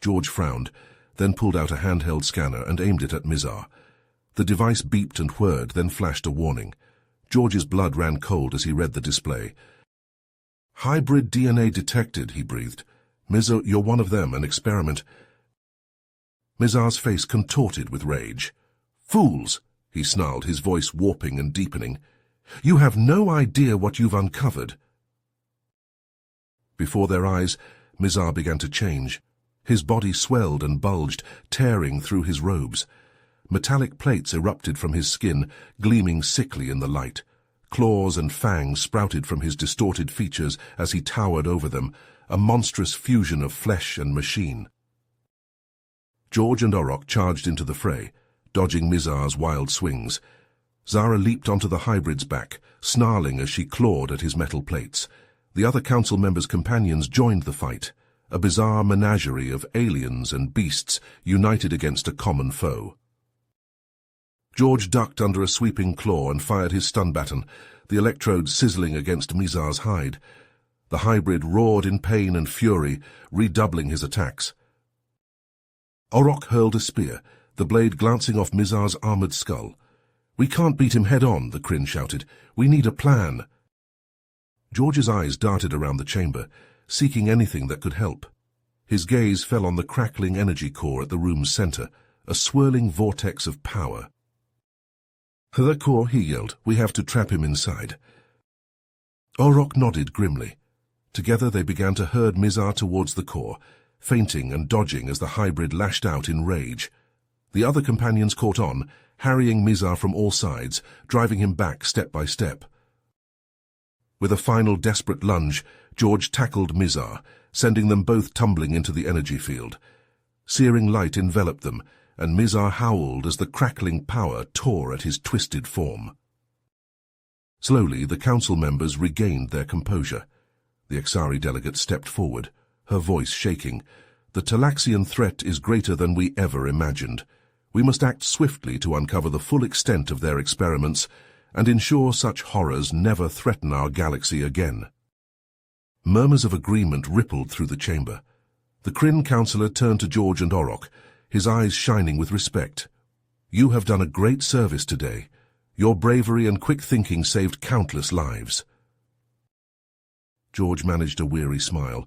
George frowned, then pulled out a handheld scanner and aimed it at Mizar. The device beeped and whirred, then flashed a warning. George's blood ran cold as he read the display. "Hybrid DNA detected," he breathed. "Mizar, you're one of them, an experiment." Mizar's face contorted with rage. "Fools!" he snarled, his voice warping and deepening. "You have no idea what you've uncovered." Before their eyes, Mizar began to change. His body swelled and bulged, tearing through his robes. Metallic plates erupted from his skin, gleaming sickly in the light. Claws and fangs sprouted from his distorted features as he towered over them, a monstrous fusion of flesh and machine. George and Orok charged into the fray, dodging Mizar's wild swings. Zara leaped onto the hybrid's back, snarling as she clawed at his metal plates. The other council members' companions joined the fight, a bizarre menagerie of aliens and beasts united against a common foe. George ducked under a sweeping claw and fired his stun baton, the electrodes sizzling against Mizar's hide. The hybrid roared in pain and fury, redoubling his attacks. Orok hurled a spear, the blade glancing off Mizar's armored skull. "We can't beat him head-on," the Kryn shouted. "We need a plan." George's eyes darted around the chamber, seeking anything that could help. His gaze fell on the crackling energy core at the room's center, a swirling vortex of power. "The core," he yelled. "We have to trap him inside." Orok nodded grimly. Together they began to herd Mizar towards the core, feinting and dodging as the hybrid lashed out in rage. The other companions caught on, harrying Mizar from all sides, driving him back step by step. With a final desperate lunge, George tackled Mizar, sending them both tumbling into the energy field. Searing light enveloped them, and Mizar howled as the crackling power tore at his twisted form. Slowly, the council members regained their composure. The Exari delegate stepped forward, her voice shaking. "The Talaxian threat is greater than we ever imagined. We must act swiftly to uncover the full extent of their experiments and ensure such horrors never threaten our galaxy again." Murmurs of agreement rippled through the chamber. The Kryn councillor turned to George and Orok, his eyes shining with respect. "You have done a great service today. Your bravery and quick thinking saved countless lives." George managed a weary smile.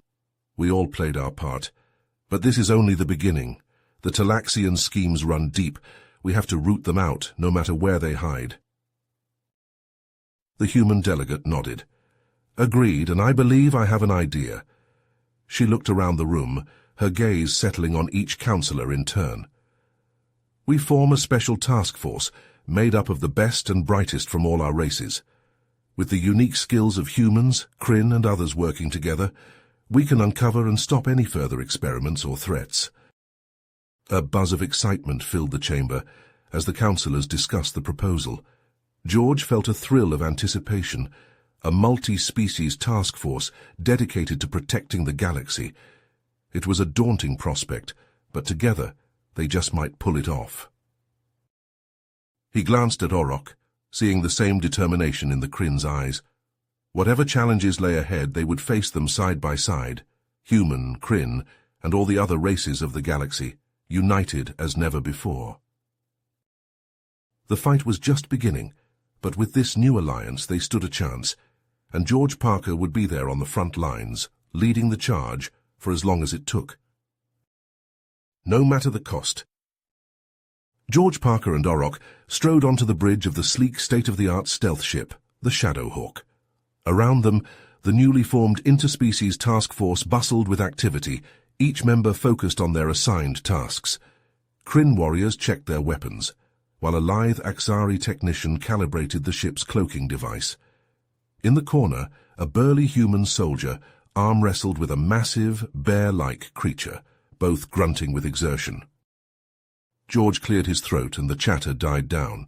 "We all played our part. But this is only the beginning. The Talaxian schemes run deep. We have to root them out, no matter where they hide." The human delegate nodded. "Agreed, and I believe I have an idea." She looked around the room, her gaze settling on each councillor in turn. "We form a special task force, made up of the best and brightest from all our races. With the unique skills of humans, Kryn, and others working together, we can uncover and stop any further experiments or threats." A buzz of excitement filled the chamber as the councillors discussed the proposal. George felt a thrill of anticipation, a multi-species task force dedicated to protecting the galaxy. It was a daunting prospect, but together they just might pull it off. He glanced at Orok, seeing the same determination in the Kryn's eyes. Whatever challenges lay ahead, they would face them side by side, human, Kryn, and all the other races of the galaxy, united as never before. The fight was just beginning, but with this new alliance they stood a chance, and George Parker would be there on the front lines, leading the charge for as long as it took. No matter the cost. George Parker and Orok strode onto the bridge of the sleek state-of-the-art stealth ship, the Shadowhawk. Around them, the newly formed interspecies task force bustled with activity, each member focused on their assigned tasks. Kryn warriors checked their weapons, while a lithe Axari technician calibrated the ship's cloaking device. In the corner, a burly human soldier arm-wrestled with a massive, bear-like creature, both grunting with exertion. George cleared his throat and the chatter died down.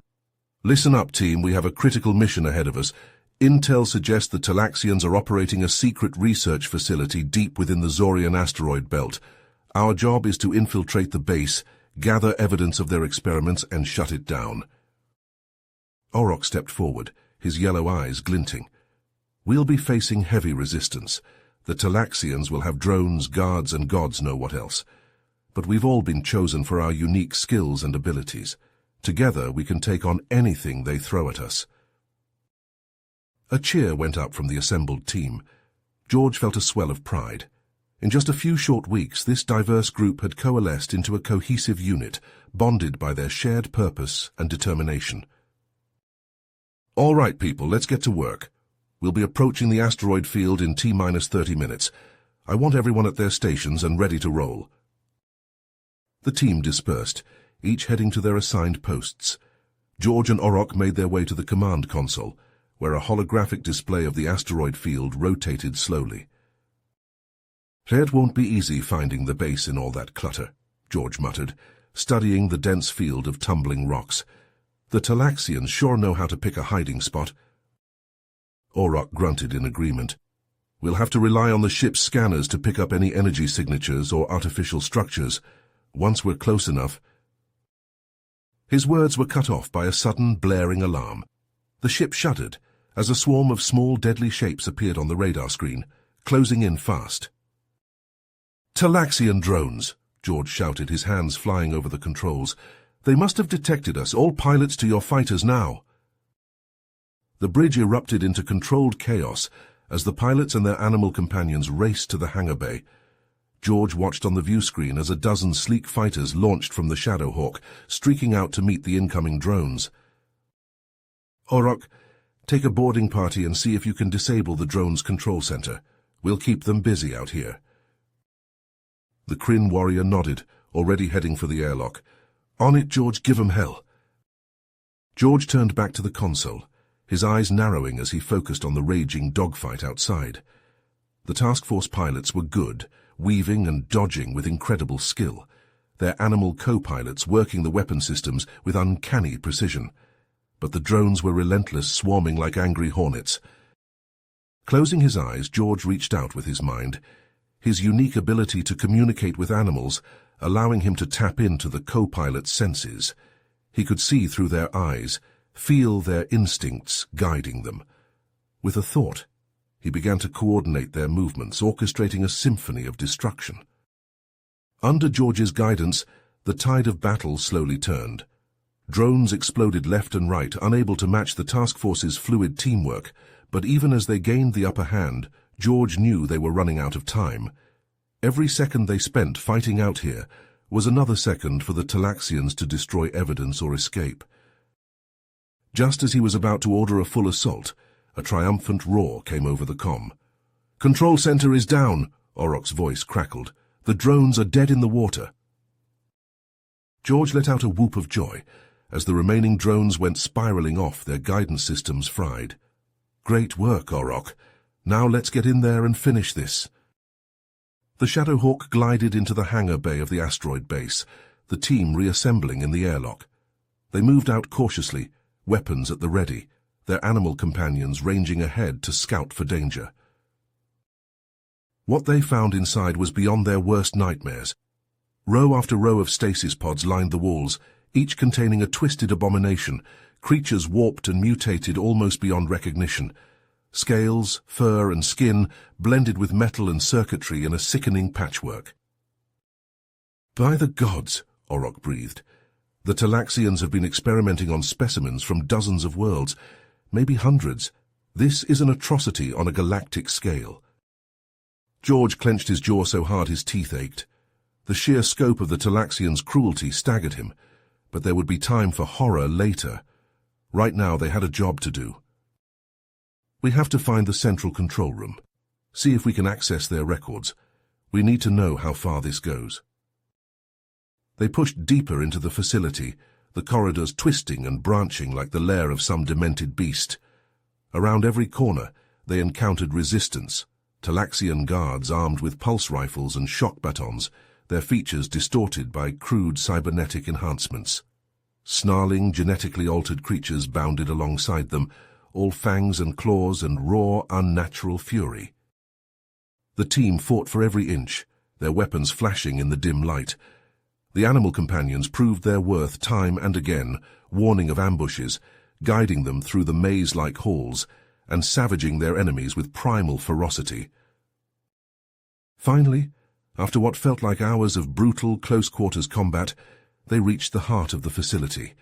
"Listen up, team, we have a critical mission ahead of us. Intel suggests the Talaxians are operating a secret research facility deep within the Zorian asteroid belt. Our job is to infiltrate the base, gather evidence of their experiments, and shut it down." Orok stepped forward, his yellow eyes glinting. "We'll be facing heavy resistance. The Talaxians will have drones, guards, and gods know what else. but we've all been chosen for our unique skills and abilities. Together we can take on anything they throw at us." A cheer went up from the assembled team. George felt a swell of pride. In just a few short weeks, this diverse group had coalesced into a cohesive unit, bonded by their shared purpose and determination. "All right, people, let's get to work. We'll be approaching the asteroid field in T-30 minutes. I want everyone at their stations and ready to roll." The team dispersed, each heading to their assigned posts. George and Orok made their way to the command console, where a holographic display of the asteroid field rotated slowly. "It won't be easy finding the base in all that clutter," George muttered, studying the dense field of tumbling rocks. "The Talaxians sure know how to pick a hiding spot." Orok grunted in agreement. "We'll have to rely on the ship's scanners to pick up any energy signatures or artificial structures, once we're close enough." His words were cut off by a sudden, blaring alarm. The ship shuddered as a swarm of small, deadly shapes appeared on the radar screen, closing in fast. "Talaxian drones!" George shouted, his hands flying over the controls. "They must have detected us. All pilots to your fighters now!" The bridge erupted into controlled chaos as the pilots and their animal companions raced to the hangar bay. George watched on the view screen as a dozen sleek fighters launched from the Shadowhawk, streaking out to meet the incoming drones. "Orok, take a boarding party and see if you can disable the drone's control center. We'll keep them busy out here." The Kryn warrior nodded, already heading for the airlock. "On it, George, give 'em hell." George turned back to the console, his eyes narrowing as he focused on the raging dogfight outside. The task force pilots were good, weaving and dodging with incredible skill, their animal co-pilots working the weapon systems with uncanny precision. But the drones were relentless, swarming like angry hornets. Closing his eyes, George reached out with his mind, his unique ability to communicate with animals, allowing him to tap into the co-pilot's senses. He could see through their eyes, feel their instincts guiding them. With a thought, he began to coordinate their movements, orchestrating a symphony of destruction. Under George's guidance, the tide of battle slowly turned. Drones exploded left and right, unable to match the task force's fluid teamwork, but even as they gained the upper hand, George knew they were running out of time. Every second they spent fighting out here was another second for the Talaxians to destroy evidence or escape. Just as he was about to order a full assault, a triumphant roar came over the comm. "Control center is down," Orok's voice crackled. "The drones are dead in the water." George let out a whoop of joy as the remaining drones went spiraling off, their guidance systems fried. "Great work, Orok. Now let's get in there and finish this." The Shadowhawk glided into the hangar bay of the asteroid base, the team reassembling in the airlock. They moved out cautiously, weapons at the ready, their animal companions ranging ahead to scout for danger. What they found inside was beyond their worst nightmares. Row after row of stasis pods lined the walls, each containing a twisted abomination, creatures warped and mutated almost beyond recognition. Scales, fur, and skin blended with metal and circuitry in a sickening patchwork. "By the gods," Orok breathed. "The Talaxians have been experimenting on specimens from dozens of worlds, maybe hundreds. This is an atrocity on a galactic scale." George clenched his jaw so hard his teeth ached. The sheer scope of the Talaxians' cruelty staggered him, but there would be time for horror later. Right now they had a job to do. "We have to find the central control room. See if we can access their records. We need to know how far this goes." They pushed deeper into the facility, the corridors twisting and branching like the lair of some demented beast. Around every corner, they encountered resistance, Talaxian guards armed with pulse rifles and shock batons, their features distorted by crude cybernetic enhancements. Snarling, genetically altered creatures bounded alongside them, all fangs and claws and raw, unnatural fury. The team fought for every inch, their weapons flashing in the dim light. The animal companions proved their worth time and again, warning of ambushes, guiding them through the maze-like halls, and savaging their enemies with primal ferocity. Finally, After what felt like hours of brutal, close-quarters combat, they reached the heart of the facility.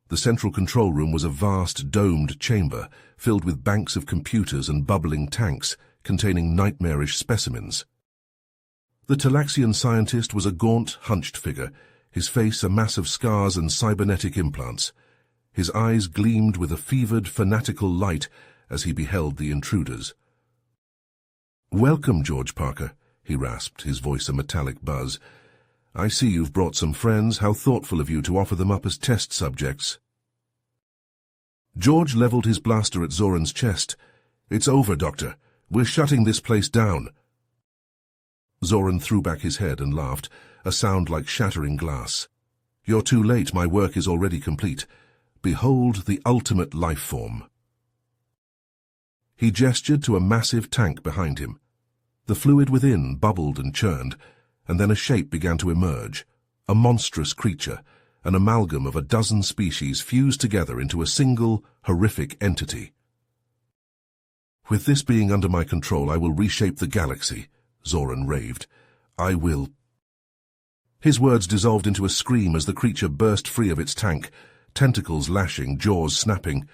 The central control room was a vast, domed chamber filled with banks of computers and bubbling tanks containing nightmarish specimens. The Talaxian scientist was a gaunt, hunched figure, his face a mass of scars and cybernetic implants. His eyes gleamed with a fevered, fanatical light as he beheld the intruders. "Welcome, George Parker," he rasped, his voice a metallic buzz. "I see you've brought some friends. How thoughtful of you to offer them up as test subjects." George leveled his blaster at Zoran's chest. "It's over, Doctor. We're shutting this place down." Zoran threw back his head and laughed, a sound like shattering glass. "You're too late. My work is already complete. Behold the ultimate life form." He gestured to a massive tank behind him. The fluid within bubbled and churned, and then a shape began to emerge, a monstrous creature, an amalgam of a dozen species fused together into a single, horrific entity. "With this being under my control, I will reshape the galaxy," Zoran raved. "I will—" His words dissolved into a scream as the creature burst free of its tank, tentacles lashing, jaws snapping.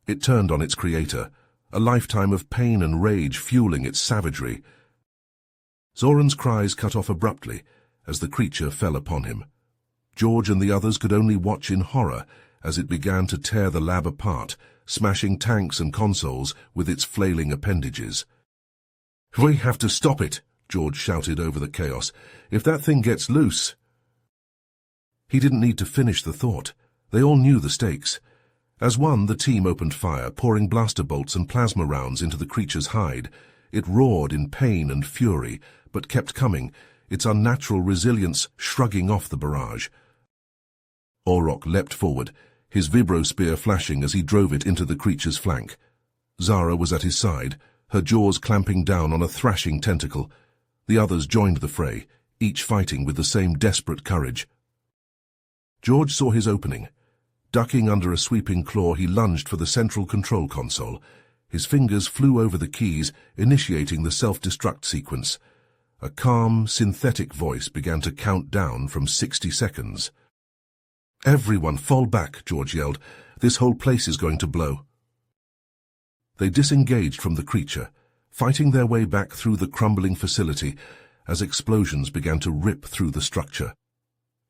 It turned on its creator, a lifetime of pain and rage fueling its savagery. Zoran's cries cut off abruptly as the creature fell upon him. George and the others could only watch in horror as it began to tear the lab apart, smashing tanks and consoles with its flailing appendages. "We have to stop it," George shouted over the chaos. "If that thing gets loose—" He didn't need to finish the thought. They all knew the stakes. As one, the team opened fire, pouring blaster bolts and plasma rounds into the creature's hide. It roared in pain and fury, but kept coming, its unnatural resilience shrugging off the barrage. Orc leapt forward, his vibro-spear flashing as he drove it into the creature's flank. Zara was at his side, her jaws clamping down on a thrashing tentacle. The others joined the fray, each fighting with the same desperate courage. George saw his opening. Ducking under a sweeping claw, he lunged for the central control console. His fingers flew over the keys, initiating the self-destruct sequence. A calm, synthetic voice began to count down from 60 seconds. "Everyone, fall back," George yelled. "This whole place is going to blow." They disengaged from the creature, fighting their way back through the crumbling facility as explosions began to rip through the structure.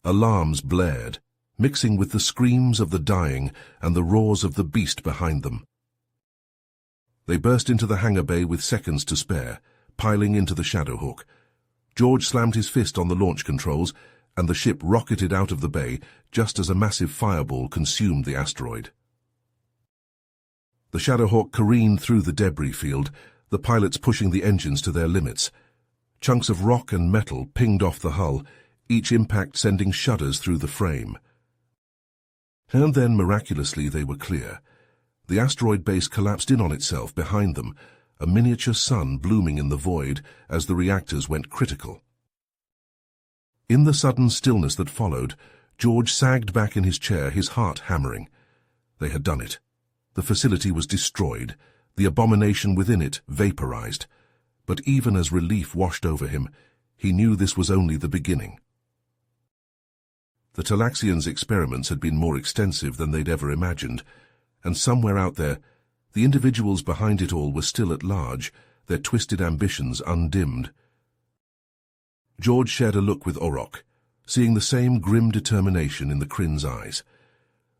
Alarms blared, mixing with the screams of the dying and the roars of the beast behind them. They burst into the hangar bay with seconds to spare, piling into the Shadowhawk. George slammed his fist on the launch controls, and the ship rocketed out of the bay just as a massive fireball consumed the asteroid. The Shadowhawk careened through the debris field, the pilots pushing the engines to their limits. Chunks of rock and metal pinged off the hull, each impact sending shudders through the frame. And then, miraculously, they were clear. The asteroid base collapsed in on itself behind them, a miniature sun blooming in the void as the reactors went critical. In the sudden stillness that followed, George sagged back in his chair, his heart hammering. They had done it. The facility was destroyed, the abomination within it vaporized. But even as relief washed over him, he knew this was only the beginning. The Talaxians' experiments had been more extensive than they'd ever imagined, and somewhere out there, the individuals behind it all were still at large, their twisted ambitions undimmed. George shared a look with Orc, seeing the same grim determination in the Kryn's eyes.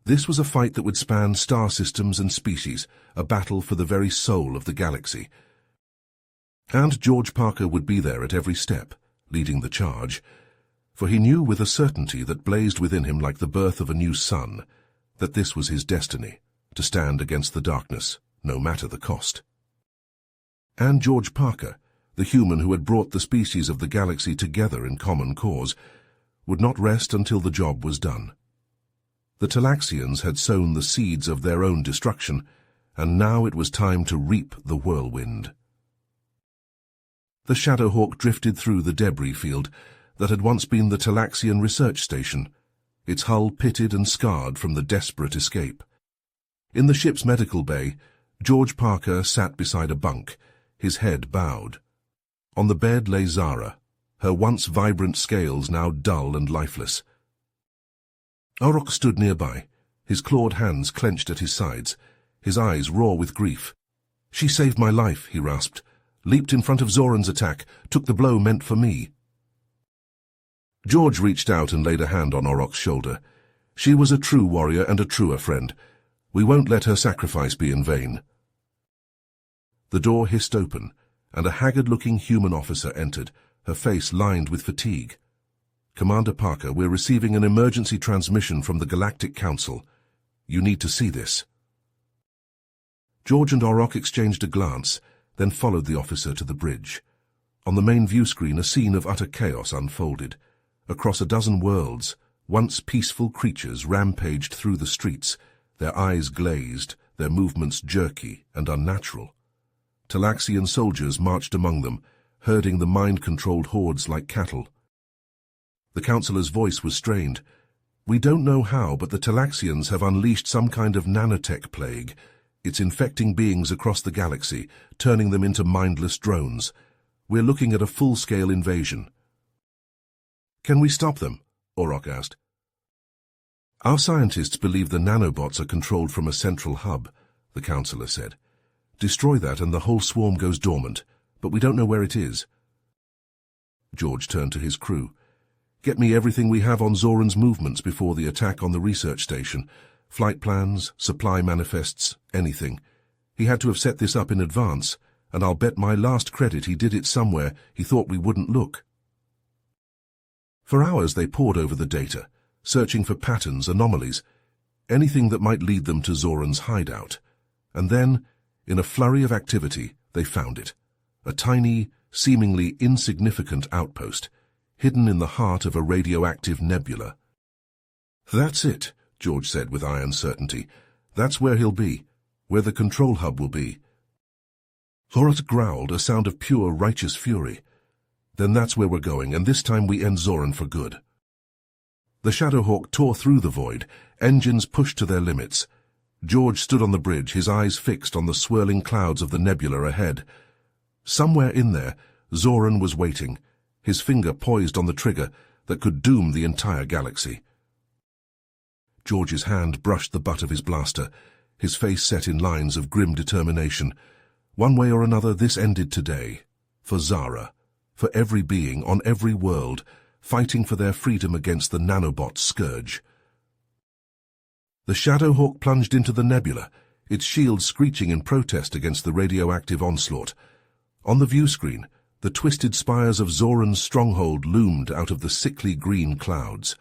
This was a fight that would span star systems and species, a battle for the very soul of the galaxy. And George Parker would be there at every step, leading the charge, for he knew with a certainty that blazed within him like the birth of a new sun, that this was his destiny, to stand against the darkness, no matter the cost. And George Parker, the human who had brought the species of the galaxy together in common cause, would not rest until the job was done. The Talaxians had sown the seeds of their own destruction, and now it was time to reap the whirlwind. The Shadowhawk drifted through the debris field that had once been the Talaxian research station, its hull pitted and scarred from the desperate escape. In the ship's medical bay, George Parker sat beside a bunk, his head bowed. On the bed lay Zara, her once vibrant scales now dull and lifeless. Orcs stood nearby, his clawed hands clenched at his sides, his eyes raw with grief. "She saved my life," he rasped, leaped in front of Zoran's attack, took the blow meant for me. George reached out and laid a hand on Oroc's shoulder. "She was a true warrior and a truer friend. We won't let her sacrifice be in vain." The door hissed open, and a haggard-looking human officer entered, her face lined with fatigue. "Commander Parker, we're receiving an emergency transmission from the Galactic Council. You need to see this." George and Orc exchanged a glance, then followed the officer to the bridge. On the main view screen, a scene of utter chaos unfolded. Across a dozen worlds, once peaceful creatures rampaged through the streets, their eyes glazed, their movements jerky and unnatural. Talaxian soldiers marched among them, herding the mind-controlled hordes like cattle. The councillor's voice was strained. "We don't know how, but the Talaxians have unleashed some kind of nanotech plague. It's infecting beings across the galaxy, turning them into mindless drones. We're looking at a full-scale invasion." "Can we stop them?" Orc asked. "Our scientists believe the nanobots are controlled from a central hub," the councillor said. "Destroy that and the whole swarm goes dormant, but we don't know where it is." George turned to his crew. "Get me everything we have on Zoran's movements before the attack on the research station. Flight plans, supply manifests, anything. He had to have set this up in advance, and I'll bet my last credit he did it somewhere he thought we wouldn't look." For hours they pored over the data, searching for patterns, anomalies, anything that might lead them to Zoran's hideout. And then, in a flurry of activity, they found it. A tiny, seemingly insignificant outpost, hidden in the heart of a radioactive nebula. "That's it," George said with iron certainty. "That's where he'll be, where the control hub will be." Orc growled, a sound of pure, righteous fury. "Then that's where we're going, and this time we end Zoran for good." The Shadowhawk tore through the void, engines pushed to their limits. George stood on the bridge, his eyes fixed on the swirling clouds of the nebula ahead. Somewhere in there, Zoran was waiting, his finger poised on the trigger that could doom the entire galaxy. George's hand brushed the butt of his blaster, his face set in lines of grim determination. One way or another, this ended today. For Zara. For every being on every world, fighting for their freedom against the nanobot scourge. The Shadowhawk plunged into the nebula, its shield screeching in protest against the radioactive onslaught. On the view screen, the twisted spires of Zoran's stronghold loomed out of the sickly green clouds.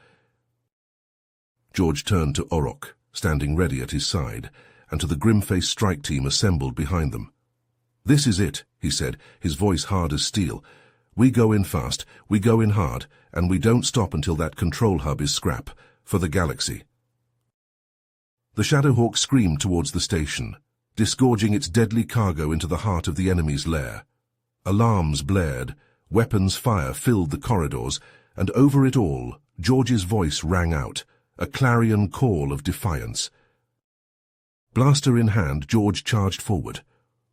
George turned to Orc, standing ready at his side, and to the grim-faced strike team assembled behind them. "This is it," he said, his voice hard as steel. "We go in fast, we go in hard, and we don't stop until that control hub is scrap, for the galaxy." The Shadowhawk screamed towards the station, disgorging its deadly cargo into the heart of the enemy's lair. Alarms blared, weapons fire filled the corridors, and over it all, George's voice rang out, a clarion call of defiance. Blaster in hand, George charged forward,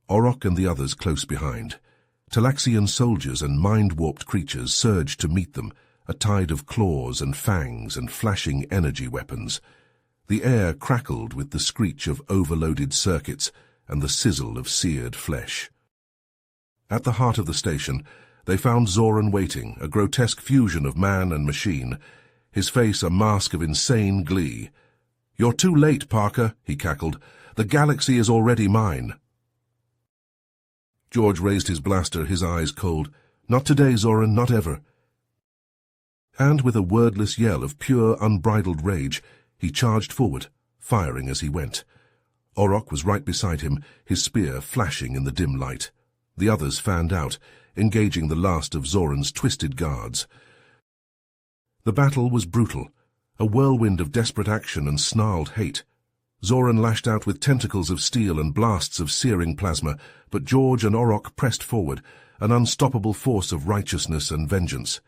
Orc and the others close behind. Talaxian soldiers and mind-warped creatures surged to meet them, a tide of claws and fangs and flashing energy weapons. The air crackled with the screech of overloaded circuits and the sizzle of seared flesh. At the heart of the station, they found Zoran waiting, a grotesque fusion of man and machine, his face a mask of insane glee. "You're too late, Parker," he cackled. "The galaxy is already mine." George raised his blaster, his eyes cold. "Not today, Zoran, not ever." And with a wordless yell of pure, unbridled rage, he charged forward, firing as he went. Orc was right beside him, his spear flashing in the dim light. The others fanned out, engaging the last of Zoran's twisted guards. The battle was brutal, a whirlwind of desperate action and snarled hate. Zoran lashed out with tentacles of steel and blasts of searing plasma, but George and Orc pressed forward, an unstoppable force of righteousness and vengeance.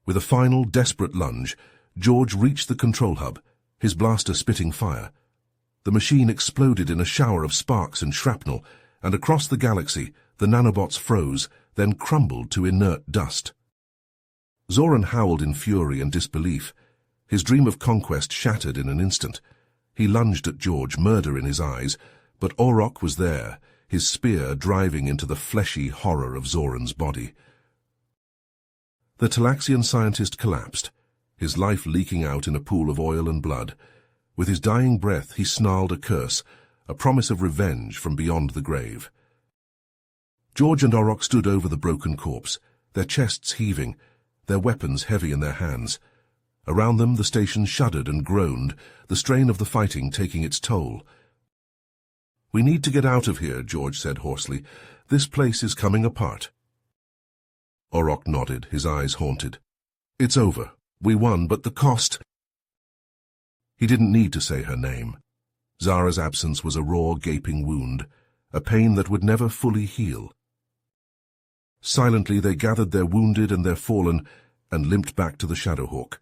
With a final, desperate lunge, George reached the control hub, his blaster spitting fire. The machine exploded in a shower of sparks and shrapnel, and across the galaxy, the nanobots froze, then crumbled to inert dust. Zoran howled in fury and disbelief. His dream of conquest shattered in an instant. He lunged at George, murder in his eyes, but Orc was there, his spear driving into the fleshy horror of Zoran's body. The Talaxian scientist collapsed, his life leaking out in a pool of oil and blood. With his dying breath, he snarled a curse, a promise of revenge from beyond the grave. George and Orc stood over the broken corpse, their chests heaving, their weapons heavy in their hands. Around them, the station shuddered and groaned, the strain of the fighting taking its toll. "We need to get out of here," George said hoarsely. "This place is coming apart." Orc nodded, his eyes haunted. "It's over. We won, but the cost—" He didn't need to say her name. Zara's absence was a raw, gaping wound, a pain that would never fully heal. Silently, they gathered their wounded and their fallen and limped back to the Shadowhawk.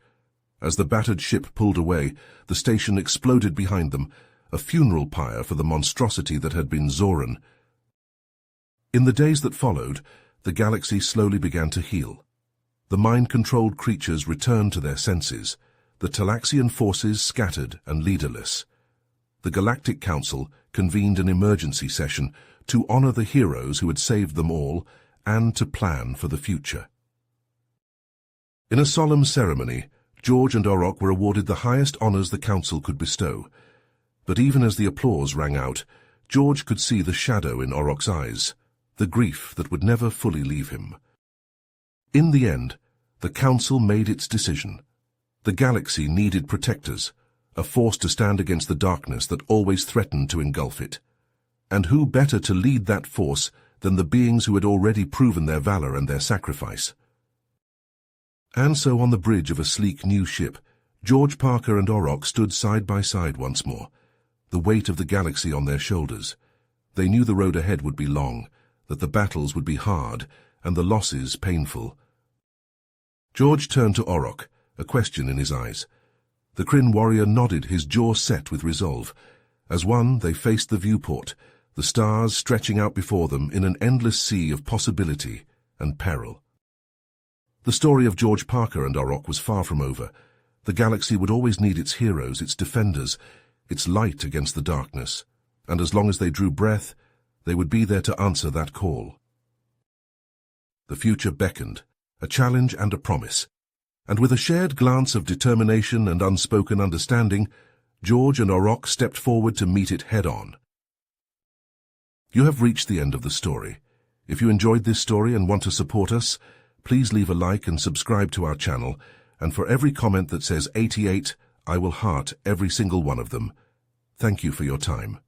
As the battered ship pulled away, the station exploded behind them, a funeral pyre for the monstrosity that had been Zoran. In the days that followed, the galaxy slowly began to heal. The mind-controlled creatures returned to their senses, the Talaxian forces scattered and leaderless. The Galactic Council convened an emergency session to honor the heroes who had saved them all and to plan for the future. In a solemn ceremony, George and Orc were awarded the highest honors the Council could bestow. But even as the applause rang out, George could see the shadow in Oroc's eyes, the grief that would never fully leave him. In the end, the Council made its decision. The galaxy needed protectors, a force to stand against the darkness that always threatened to engulf it. And who better to lead that force than the beings who had already proven their valor and their sacrifice? And so on the bridge of a sleek new ship, George Parker and Orc stood side by side once more, the weight of the galaxy on their shoulders. They knew the road ahead would be long, that the battles would be hard, and the losses painful. George turned to Orc, a question in his eyes. The Kryn warrior nodded, his jaw set with resolve. As one, they faced the viewport, the stars stretching out before them in an endless sea of possibility and peril. The story of George Parker and Orc was far from over. The galaxy would always need its heroes, its defenders, its light against the darkness, and as long as they drew breath, they would be there to answer that call. The future beckoned, a challenge and a promise, and with a shared glance of determination and unspoken understanding, George and Orc stepped forward to meet it head-on. You have reached the end of the story. If you enjoyed this story and want to support us, please leave a like and subscribe to our channel, and for every comment that says 88, I will heart every single one of them. Thank you for your time.